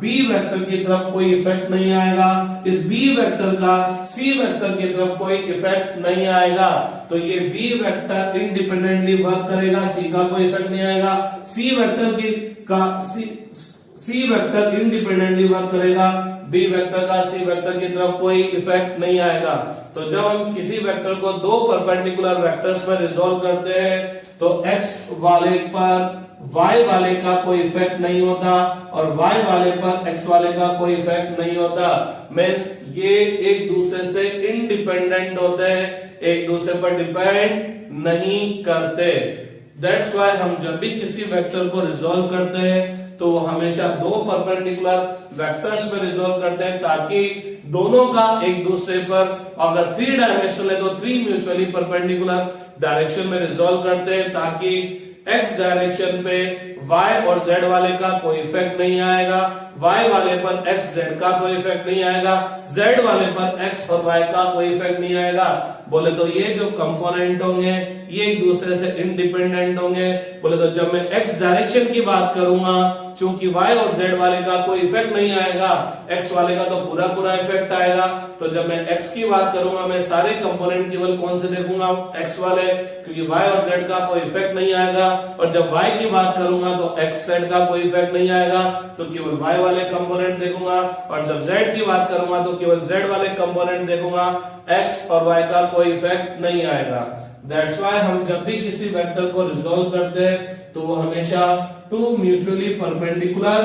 b वेक्टर की तरफ कोई इफेक्ट नहीं आएगा, इस b वेक्टर का c वेक्टर की तरफ कोई इफेक्ट नहीं आएगा, तो ये b वेक्टर इंडिपेंडेंटली वर्क करेगा, c का कोई इफेक्ट नहीं आएगा, c वेक्टर की का c वेक्टर इंडिपेंडेंटली वर्क करेगा, b वेक्टर का c वेक्टर की तरफ कोई इफेक्ट नहीं आएगा। तो जब हम किसी वेक्टर को दो परपेंडिकुलर वेक्टर्स में रिजॉल्व करते हैं तो x वाले पर y वाले का कोई इफेक्ट नहीं होता और y वाले पर x वाले का कोई इफेक्ट नहीं होता। मींस ये एक दूसरे से इंडिपेंडेंट होते हैं, एक दूसरे पर डिपेंड नहीं करते। दैट्स व्हाई हम जब भी किसी वेक्टर को रिजॉल्व करते हैं तो वो हमेशा दो परपेंडिकुलर वेक्टर्स में रिजॉल्व करते हैं, ताकि दोनों का एक दूसरे पर, अगर 3 डायमेंशनल है तो 3 म्यूचुअली परपेंडिकुलर डायरेक्शन में रिजॉल्व करते हैं, ताकि x डायरेक्शन पे y और z वाले का कोई इफेक्ट नहीं आएगा, y वाले पर x z का कोई इफेक्ट नहीं आएगा, z वाले पर x और y का कोई इफेक्ट नहीं आएगा। बोले तो ये जो कंपोनेंट होंगे ये एक दूसरे से इंडिपेंडेंट होंगे। बोले तो जब मैं x डायरेक्शन की बात करूंगा, चूंकि y और z वाले का कोई इफेक्ट नहीं आएगा, x वाले का तो पूरा पूरा इफेक्ट आएगा। तो जब मैं x की बात करूंगा मैं सारे कंपोनेंट केवल कौन से देखूंगा, x वाले, क्योंकि y और z का कोई इफेक्ट नहीं आएगा। और जब y की बात करूंगा तो x z का कोई इफेक्ट नहीं आएगा, तो केवल y वाले कंपोनेंट देखूंगा। और जब z की बात करूंगा तो केवल z वाले कंपोनेंट देखूंगा, x और y का कोई इफेक्ट नहीं आएगा। दैट्स व्हाई हम जब भी किसी वेक्टर को रिजॉल्व करते हैं तो वो हमेशा टू म्यूचुअली परपेंडिकुलर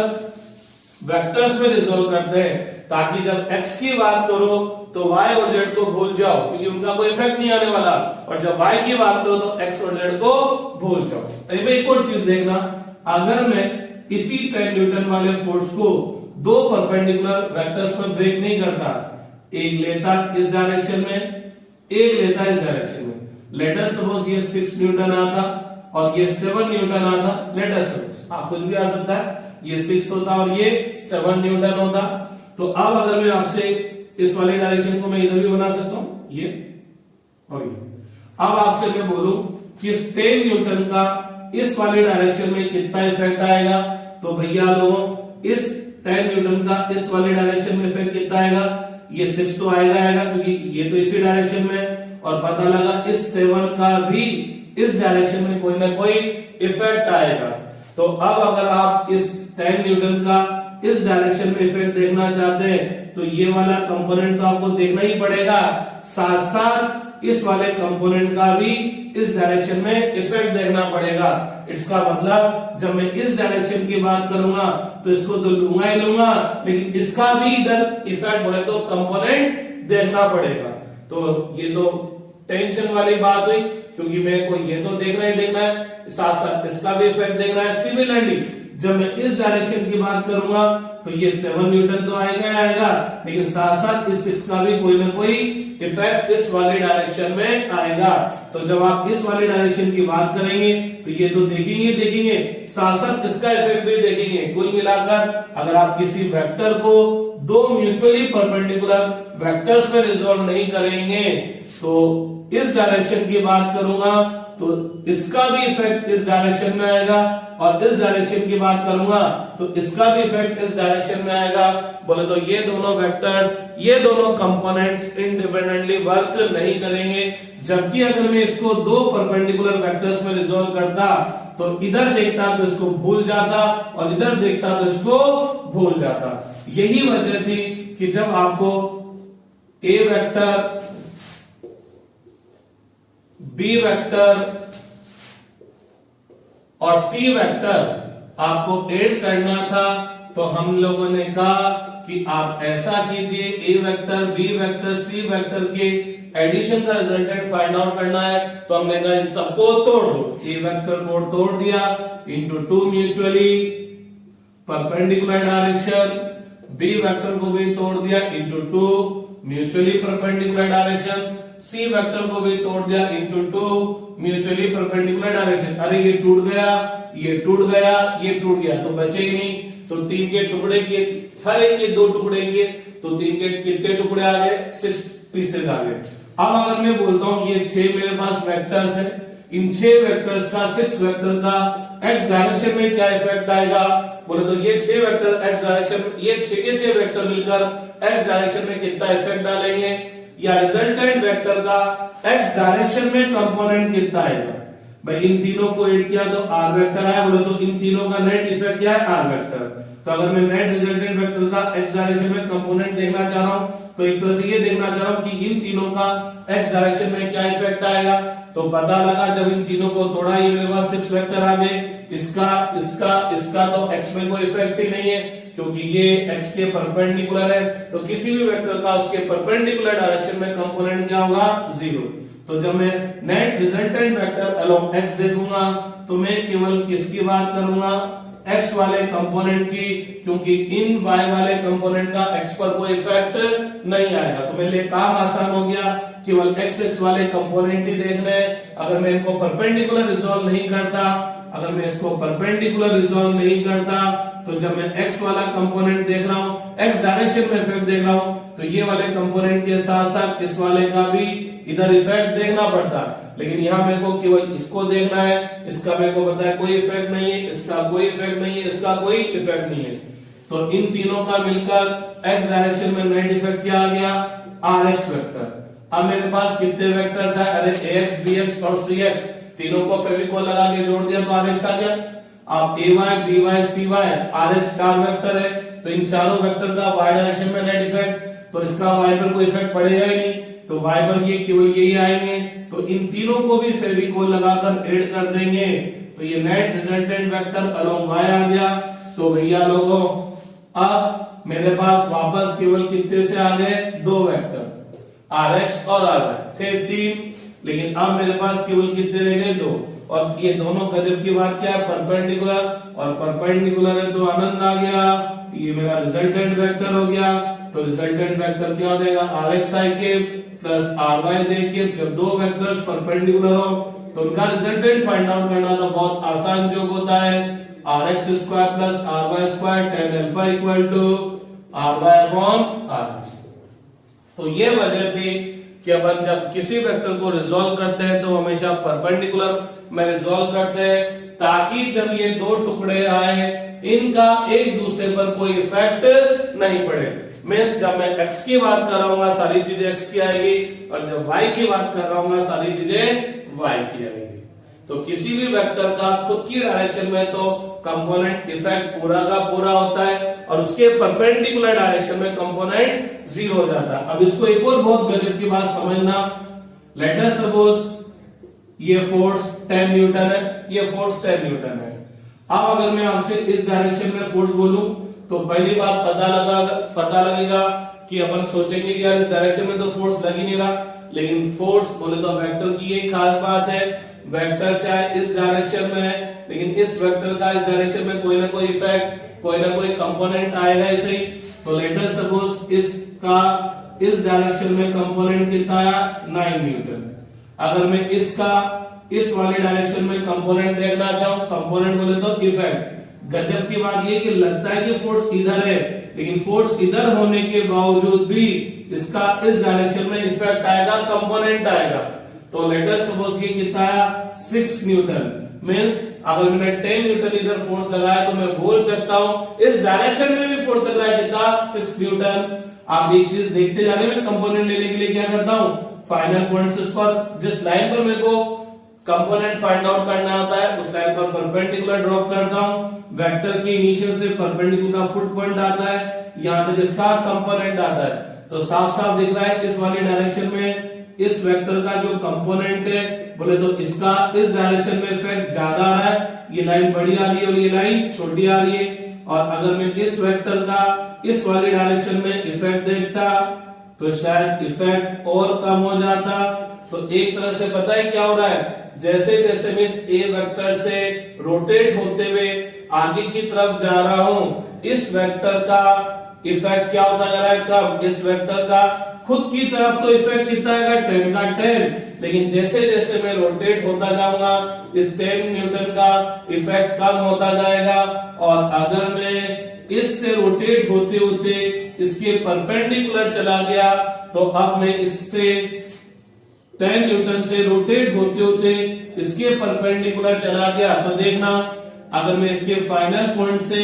वेक्टर्स में रिजॉल्व करते हैं, ताकि जब x की बात करो तो y और z को भूल जाओ, क्योंकि उनका कोई इफेक्ट नहीं आने वाला, और जब y की बात करो तो x और z को भूल जाओ। अभी एक और चीज देखना, अगर मैं इसी 10 न्यूटन वाले फोर्स को दो परपेंडिकुलर वेक्टर्स में ब्रेक नहीं करता, एक लेता इस डायरेक्शन में, एक लेता इस डायरेक्शन में, लेट अस सपोज ये 6 न्यूटन आता और ये 7 न्यूटन आता, लेट अस सपोज कुछ भी आ सकता है, ये 6 होता और ये 7 न्यूटन होता। तो अब अगर मैं आपसे इस वाली डायरेक्शन को मैं इधर भी बना सकता हूं, ये और ये, अब आपसे मैं बोलूं कि 10 न्यूटन का इस वाली डायरेक्शन में कितना इफेक्ट आएगा, तो भैया लोगों इस 10 न्यूटन का इस वाली डायरेक्शन में इफेक्ट कितना आएगा, ये 6 तो आएगा क्योंकि ये तो इसी डायरेक्शन में, और पता लगा इस 7 का भी इस डायरेक्शन में कोई ना कोई इफेक्ट आएगा। तो अब अगर आप इस 10 न्यूटन का इस डायरेक्शन में इफेक्ट देखना चाहते हैं तो ये वाला कंपोनेंट तो आपको देखना ही पड़ेगा, साथ साथ इस वाले कंपोनेंट का भी इस डायरेक्शन में इफेक्ट देखना पड़ेगा। इसका मतलब जब मैं इस डायरेक्शन की बात करूंगा तो इसको तो लूंगा ही लूंगा, लेकिन इसका भी इधर इफेक्ट होने तो कंपोनेंट देखना पड़ेगा। तो ये तो टेंशन वाली बात हुई, क्योंकि मेरे को ये तो देखना ही देखना है, साथ साथ इसका भी इफेक्ट देखना है। सिमिलरली जब मैं इस डायरेक्शन की बात करूंगा तो ये 7 न्यूटन तो आएगा, लेकिन साथ साथ इस 6 का भी कोई ना कोई इफेक्ट इस वाली डायरेक्शन में आएगा। तो जब आप इस वाली डायरेक्शन की बात करेंगे तो ये तो देखेंगे, साथ साथ इसका इफेक्ट भी देखेंगे। कुल मिलाकर अगर आप किसी वेक्टर को दो म्यूचुअली परपेंडिकुलर वेक्टर्स में रिजॉल्व नहीं करेंगे तो इस डायरेक्शन की बात करूंगा तो इसका भी इफेक्ट इस डायरेक्शन में आएगा, और इस डायरेक्शन की बात करूंगा तो इसका भी इफेक्ट इस डायरेक्शन में आएगा। बोले तो ये दोनों वेक्टर्स, ये दोनों कंपोनेंट्स इंडिपेंडेंटली वर्क नहीं करेंगे। जबकि अगर मैं इसको दो परपेंडिकुलर वेक्टर्स में रिजॉल्व करता तो इधर देखता तो इसको भूल जाता और इधर देखता तो इसको भूल जाता। यही वजह थी कि जब आपको ए वेक्टर, बी वेक्टर और सी वेक्टर आपको ऐड करना था, तो हम लोगों ने कहा कि आप ऐसा कीजिए, ए vector, B vector, C vector के एडिशन का रिजल्टेंट फाइंड आउट करना है। तो हमने कहा इन सबको तोड़ दो, ए वेक्टर को तोड़ दिया into 2 mutually perpendicular direction, B vector को भी तोड़ दिया into 2 mutually perpendicular direction, C vector को भी तोड़ दिया इंटू 2 म्यूचुअली परपेंडिकुलर डायरेक्शन। अरे ये टूट गया, ये टूट गया, ये टूट गया, तो बचे ही नहीं। तो 3 के टुकड़े किए, हर एक के 2 टुकड़े किए, तो 3 के कितने टुकड़े आ गए? 6 पीसेज आ गए। अब अगर मैं बोलता हूं ये 6 मेरे पास वेक्टर्स है, इन 6 वेक्टर्स का 6 वेक्टर का x डायरेक्शन में क्या इफेक्ट आएगा? बोले तो ये 6 वेक्टर x डायरेक्शन, ये 6 वेक्टर मिलकर x डायरेक्शन में कितना इफेक्ट डालेंगे, या रिजल्टेंट वेक्टर का x डायरेक्शन में कंपोनेंट कितना आएगा? भाई इन तीनों को ऐड किया तो r वेक्टर आया, बोले तो इन तीनों का नेट इफेक्ट क्या है? r vector. तो अगर मैं नेट रिजल्टेंट वेक्टर का x डायरेक्शन में कंपोनेंट देखना चाह रहा हूं, तो एक तरह से ये देखना चाह रहा हूं कि इन तीनों का x डायरेक्शन में क्या इफेक्ट आएगा। तो पता लगा जब इन तीनों को तोड़ा, ये मेरे पास 6 वेक्टर आ गए, इसका इसका इसका तो x में कोई इफेक्ट ही नहीं है क्योंकि ये x के परपेंडिकुलर है। तो किसी भी वेक्टर का उसके परपेंडिकुलर डायरेक्शन में कंपोनेंट क्या होगा? 0। तो जब मैं net resultant vector along x देखूंगा तो मैं केवल किसकी बात करूंगा? x वाले कंपोनेंट की, क्योंकि इन y वाले कंपोनेंट का x पर कोई इफेक्ट नहीं आएगा। तो मेरे लिए काम आसान हो गया, केवल x वाले कंपोनेंट ही देखने हैं। अगर मैं इनको परपेंडिकुलर रिजॉल्व नहीं करता, अगर मैं इसको परपेंडिकुलर रिजॉल्व नहीं करता, तो जब मैं x वाला कंपोनेंट देख रहा हूं, x डायरेक्शन में इफेक्ट देख रहा हूं, तो ये वाले कंपोनेंट के साथ साथ इस वाले का भी इधर इफेक्ट देखना पड़ता। लेकिन यहाँ मेरे को केवल इसको देखना है, इसका मेरे को पता है कोई इफेक्ट नहीं है, इसका कोई इफेक्ट नहीं है, इसका कोई इफेक्ट नहीं है। तो इन तीनों का मिलकर x डायरेक्शन में नेट इफेक्ट क्या आ गया? rx vector. अब मेरे पास कितने वेक्टर्स है? अरे ax, bx और cx, तीनों को फेविकोल लगा के जोड़ दिया तो rx आ गया। अब ay, by, cy, rx 4 vector है, तो इन चारों वेक्टर का y डायरेक्शन में नेट इफेक्ट, तो इसका y पर कोई इफेक्ट पड़ेगा ही नहीं, तो y पर ये केवल यही आएंगे। तो इन तीनों को भी फेविकोल लगाकर ऐड कर देंगे, तो ये net resultant vector along y आ गया। तो भैया लोगों अब मेरे पास वापस केवल कितने से आ गए? 2 वेक्टर, rx और ry थे 3, लेकिन अब मेरे पास केवल कितने रह गए? 2। और ये दोनों गजब की बात क्या है? परपेंडिकुलर, और परपेंडिकुलर है तो आनंद आ गया, ये मेरा रिजल्टेंट वेक्टर हो गया। तो रिजल्टेंट वेक्टर क्या हो जाएगा? rx i के प्लस ry j के। जब 2 वेक्टर्स परपेंडिकुलर हो तो उनका रिजल्टेंट फाइंड आउट करना तो बहुत आसान योग होता है, rx square plus ry square tan alpha equal to ry upon rx। तो ये वजह थी कि अपन जब किसी वेक्टर को रिजॉल्व करते हैं तो हमेशा परपेंडिकुलर में रिजॉल्व करते हैं, ताकि जब ये 2 टुकड़े आए इनका एक दूसरे पर कोई इफेक्ट नहीं पड़े। मींस जब मैं x की बात कर रहा हूँ सारी चीजें x की आएगी, और जब y की बात कर रहा हूँ सारी चीजें y की आएगी। तो किसी भी वेक्टर का खुद की डायरेक्शन में तो कंपोनेंट इफेक्ट पूरा का पूरा होता है, और उसके परपेंडिकुलर डायरेक्शन में कंपोनेंट 0 हो जाता है। अब इसको एक और बहुत गजब की बात समझना। लेट अस सपोज ये फोर्स 10 न्यूटन है, ये फोर्स 10 न्यूटन है। अब अगर मैं आपसे इस डायरेक्शन में फोर्स बोलूं तो पहली बात पता लगेगा कि अपन सोचेंगे कि यार इस डायरेक्शन में तो फोर्स लग ही नहीं रहा, लेकिन फोर्स बोले तो वेक्टर की एक खास बात है, वेक्टर चाहे इस डायरेक्शन में है, लेकिन इस वेक्टर का इस डायरेक्शन में कोई ना कोई इफेक्ट, कोई ना कोई कंपोनेंट आएगा ऐसे ही। तो लेट अस सपोज इसका इस डायरेक्शन में कंपोनेंट कितना आया? 9 न्यूटन। अगर मैं इसका इस वाले डायरेक्शन में कंपोनेंट देखना चाहूं, कंपोनेंट बोले तो इफेक्ट, गजब की बात ये कि लगता है कि फोर्स इधर है, लेकिन फोर्स इधर होने के बावजूद भी इसका इस डायरेक्शन में इफेक्ट आएगा, कंपोनेंट आएगा। तो लेट अस सपोज ये कितना आया? 6 न्यूटन। मींस अगर मैंने 10 न्यूटन इधर फोर्स लगाया तो मैं बोल सकता हूं इस डायरेक्शन में भी फोर्स लग रहा है कितना? 6 न्यूटन। आप एक चीज देखते जाने में कंपोनेंट लेने के लिए क्या करता हूं? फाइनल पॉइंट्स पर जिस लाइन पर मेरे को कंपोनेंट फाइंड आउट करना होता है उस लाइन पर परपेंडिकुलर ड्रॉप करता हूं। वेक्टर के इनिशियल से परपेंडिकुलर का फुट पॉइंट आता है, यहां तक इसका कंपोनेंट आता है। तो साफ साफ दिख रहा है इस वाली डायरेक्शन में इस वेक्टर का जो कंपोनेंट है बोले तो इसका इस डायरेक्शन में इफेक्ट ज्यादा आ रहा है, ये लाइन बड़ी आ रही है और ये लाइन छोटी आ रही है। और अगर मैं इस वेक्टर का इस वाली डायरेक्शन में इफेक्ट देखता तो शायद इफेक्ट और कम हो जाता। तो एक तरह से पता है क्या हो रहा है, जैसे जैसे मैं इस ए वेक्टर से रोटेट होते हुए आगे की तरफ जा रहा हूं, इस वेक्टर का इफेक्ट क्या होता जा रहा है, कम। इस वेक्टर का खुद की तरफ तो इफेक्ट कितना आएगा, 10 का 10, लेकिन जैसे जैसे मैं रोटेट होता जाऊंगा इस 10 न्यूटन का इफेक्ट कम होता जाएगा। और अगर मैं इससे रोटेट होते होते इसके परपेंडिकुलर चला गया तो अब मैं इससे 10 न्यूटन से रोटेट होते होते इसके परपेंडिकुलर चला गया तो देखना, अगर मैं इसके फाइनल पॉइंट से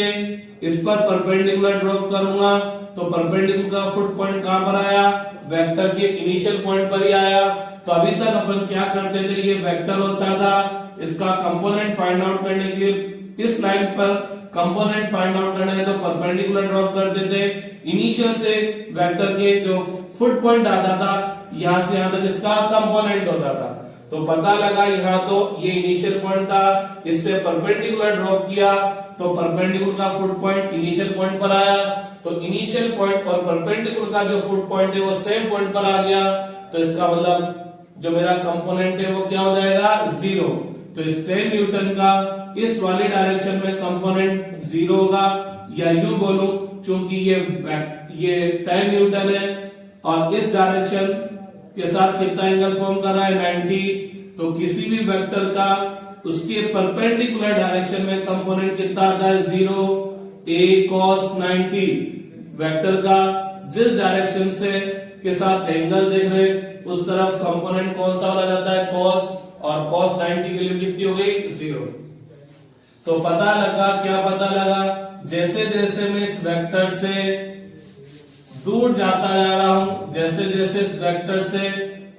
इस पर परपेंडिकुलर ड्रॉप करूंगा तो परपेंडिकुलर का फुट पॉइंट कहां पर आया, वेक्टर के इनिशियल पॉइंट पर ही आया। तो अभी तक अपन क्या करते थे, ये वेक्टर होता था, इसका कंपोनेंट फाइंड आउट करने के लिए इस लाइन पर कंपोनेंट फाइंड आउट करना है तो परपेंडिकुलर ड्रॉप करते थे। इनिशियल से वेक्टर के जो फुट पॉइंट आता था यहां से यहां तक इसका कंपोनेंट होता था। तो पता लगा यहाँ तो ये इनिशियल पॉइंट था, इससे परपेंडिकुलर ड्रॉप किया तो परपेंडिकुलर का फुट पॉइंट इनिशियल पॉइंट पर आया। तो इनिशियल पॉइंट और परपेंडिकुलर का जो फुट पॉइंट है वो सेम पॉइंट पर आ गया। तो इसका मतलब जो मेरा कंपोनेंट है वो क्या हो जाएगा, 0। तो इस 10 न्यूटन का इस वाली डायरेक्शन में कंपोनेंट 0 होगा, या यूं बोलूं चूंकि ये 10 न्यूटन है और इस डायरेक्शन के साथ कितना एंगल फॉर्म कर रहा है, 90। तो किसी भी वेक्टर का उसके परपेंडिकुलर डायरेक्शन में कंपोनेंट कितना आता है, 0, a cos 90। वेक्टर का जिस डायरेक्शन से के साथ एंगल देख रहे उस तरफ कंपोनेंट कौन सा वाला जाता है, cos, और cos 90 की वैल्यू कितनी हो गई, 0। तो पता लगा, क्या पता लगा, जैसे जैसे मैं इस वेक्टर से दूर जाता जा रहा हूं, जैसे जैसे इस वेक्टर से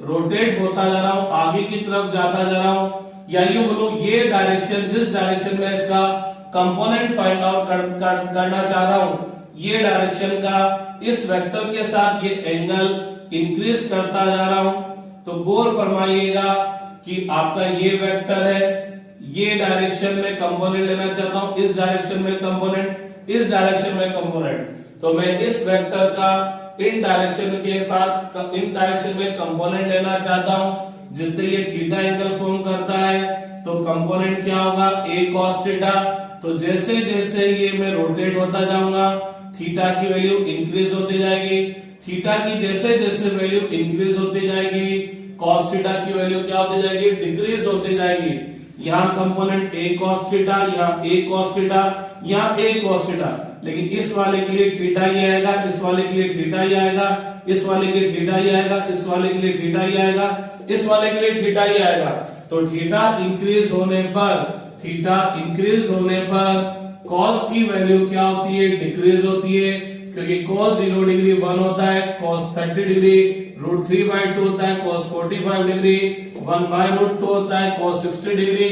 रोटेट होता जा रहा हूं, आगे की तरफ जाता जा रहा हूं, या यूं बोलो ये डायरेक्शन, जिस डायरेक्शन में इसका कंपोनेंट फाइंड आउट करना चाह रहा हूं, ये डायरेक्शन का इस वेक्टर के साथ ये एंगल इंक्रीज करता जा रहा हूं। तो गौर फरमाइएगा कि आपका ये वेक्टर है, ये डायरेक्शन में कंपोनेंट लेना चाहता हूं, इस डायरेक्शन में कंपोनेंट, इस डायरेक्शन में कंपोनेंट। तो मैं इस वेक्टर का इन डायरेक्शन के साथ इन डायरेक्शन में कंपोनेंट लेना चाहता हूं जिससे ये थीटा एंगल फॉर्म करता है। तो कंपोनेंट क्या होगा, a cos थीटा। तो जैसे जैसे ये मैं रोटेट होता जाऊंगा थीटा की वैल्यू इंक्रीज होती जाएगी, थीटा की जैसे जैसे वैल्यू इंक्रीज होती जाएगी cos थीटा की वैल्यू क्या होती जाएगी, डिक्रीज होती जाएगी। यहाँ कंपोनेंट a cos थीटा, यहाँ a cos थीटा, यहाँ a cos थीटा, लेकिन इस वाले के लिए थीटा ही आएगा, इस वाले के लिए थीटा ही आएगा, इस वाले के लिए थीटा ही आएगा, इस वाले के लिए थीटा ही आएगा, इस वाले के लिए थीटा ही आएगा। तो थीटा इंक्रीज होने पर cos की वैल्यू क्या होती है, डिक्रीज होती है, क्योंकि cos 0 डिग्री 1 होता है, cos 30 डिग्री √3/2 होता है, cos 45 डिग्री 1/√2 होता है, cos 60 डिग्री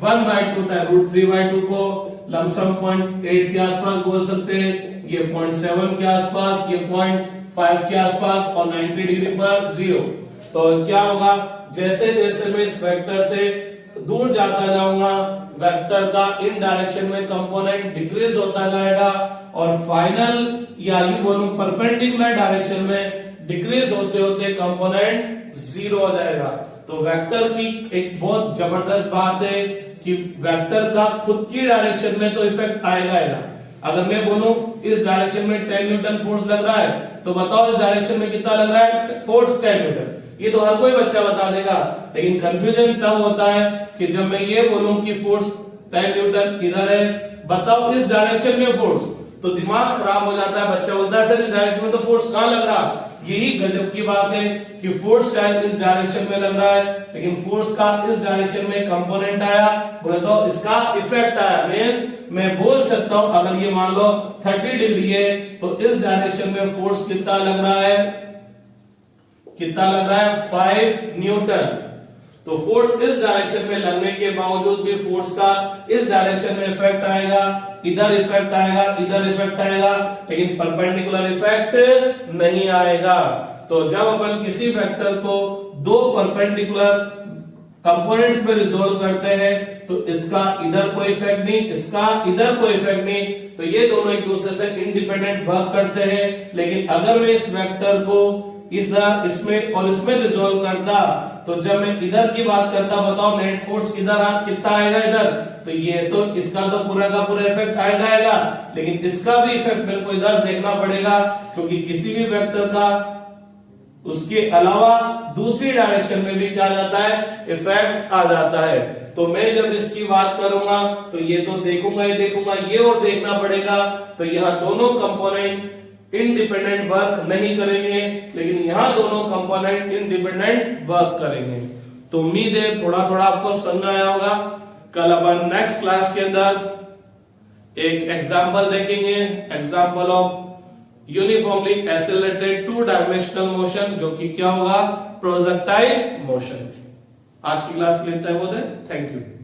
1/2 होता है। √3/2 को लमसम 0.8 के आसपास बोल सकते हैं, ये 0.7 के आसपास, ये 0.5 के आसपास, और 90 डिग्री पर 0। तो क्या होगा, जैसे जैसे मैं इस वेक्टर से दूर जाता जाऊंगा वेक्टर का इन डायरेक्शन में कंपोनेंट डिक्रीज होता जाएगा और फाइनल या यूं बोलूं परपेंडिकुलर डायरेक्शन में डिक्रीज होते होते कंपोनेंट 0 हो जाएगा। तो वेक्टर की एक बहुत जबरदस्त बात है कि वेक्टर का खुद की डायरेक्शन में तो इफेक्ट आएगा ही ना। अगर मैं बोलूं इस डायरेक्शन में 10 न्यूटन फोर्स लग रहा है तो बताओ इस डायरेक्शन में कितना लग रहा है, फोर्स 10 न्यूटन। ये तो हर कोई बच्चा बता देगा, लेकिन कंफ्यूजन तब होता है कि जब मैं ये बोलूं कि फोर्स 10 न्यूटन इधर है, बताओ इस डायरेक्शन में फोर्स, तो दिमाग खराब हो जाता है। बच्चा बोलता है सर इस डायरेक्शन में तो फोर्स कहां लग रहा। यही गजब की बात है कि फोर्स शायद इस डायरेक्शन में लग रहा है, लेकिन फोर्स का इस डायरेक्शन में कंपोनेंट आया, बोले तो इसका इफेक्ट आया। मींस मैं बोल सकता हूं अगर ये मान लो 30 डिग्री है तो इस डायरेक्शन में फोर्स कितना लग रहा है, कितना लग रहा है, 5 न्यूटन। तो फोर्स इस डायरेक्शन में लगने के बावजूद भी फोर्स का इस डायरेक्शन में इफेक्ट आएगा, इधर इफेक्ट आएगा, इधर इफेक्ट आएगा, लेकिन परपेंडिकुलर इफेक्ट नहीं आएगा। तो जब अपन किसी वेक्टर को दो परपेंडिकुलर कंपोनेंट्स में रिजोल्व करते हैं तो इसका इधर कोई इफेक्ट नहीं, इसका इधर कोई इफेक्ट नहीं, तो ये दोनों एक दूसरे से इंडिपेंडेंट वर्क करते हैं। लेकिन अगर मैं इस वेक्टर को इधर इसमें और इसमें रिजोल्व करता तो जब मैं इधर की बात करता, बताओ नेट फोर्स इधर कितना आएगा इधर, तो ये तो इसका तो पूरा का पूरा इफेक्ट आएगा, लेकिन इसका भी इफेक्ट मेरे को इधर देखना पड़ेगा, क्योंकि किसी भी वेक्टर का उसके अलावा दूसरी डायरेक्शन में भी क्या जाता है, इफेक्ट आ जाता है। तो मैं जब इसकी बात करूंगा तो ये तो देखूंगा ही देखूंगा, ये और देखना पड़ेगा। तो यहां दोनों कंपोनेंट इंडिपेंडेंट वर्क नहीं करेंगे, लेकिन यहां दोनों कंपोनेंट इंडिपेंडेंट वर्क करेंगे। तो उम्मीद है थोड़ा थोड़ा आपको समझ आया होगा। कल अपन नेक्स्ट क्लास के अंदर एक एग्जांपल देखेंगे, example of uniformly accelerated two dimensional motion, जो कि क्या होगा, प्रोजेक्टाइल मोशन। आज की क्लास के लिए इतना ही बहुत है। Thank you.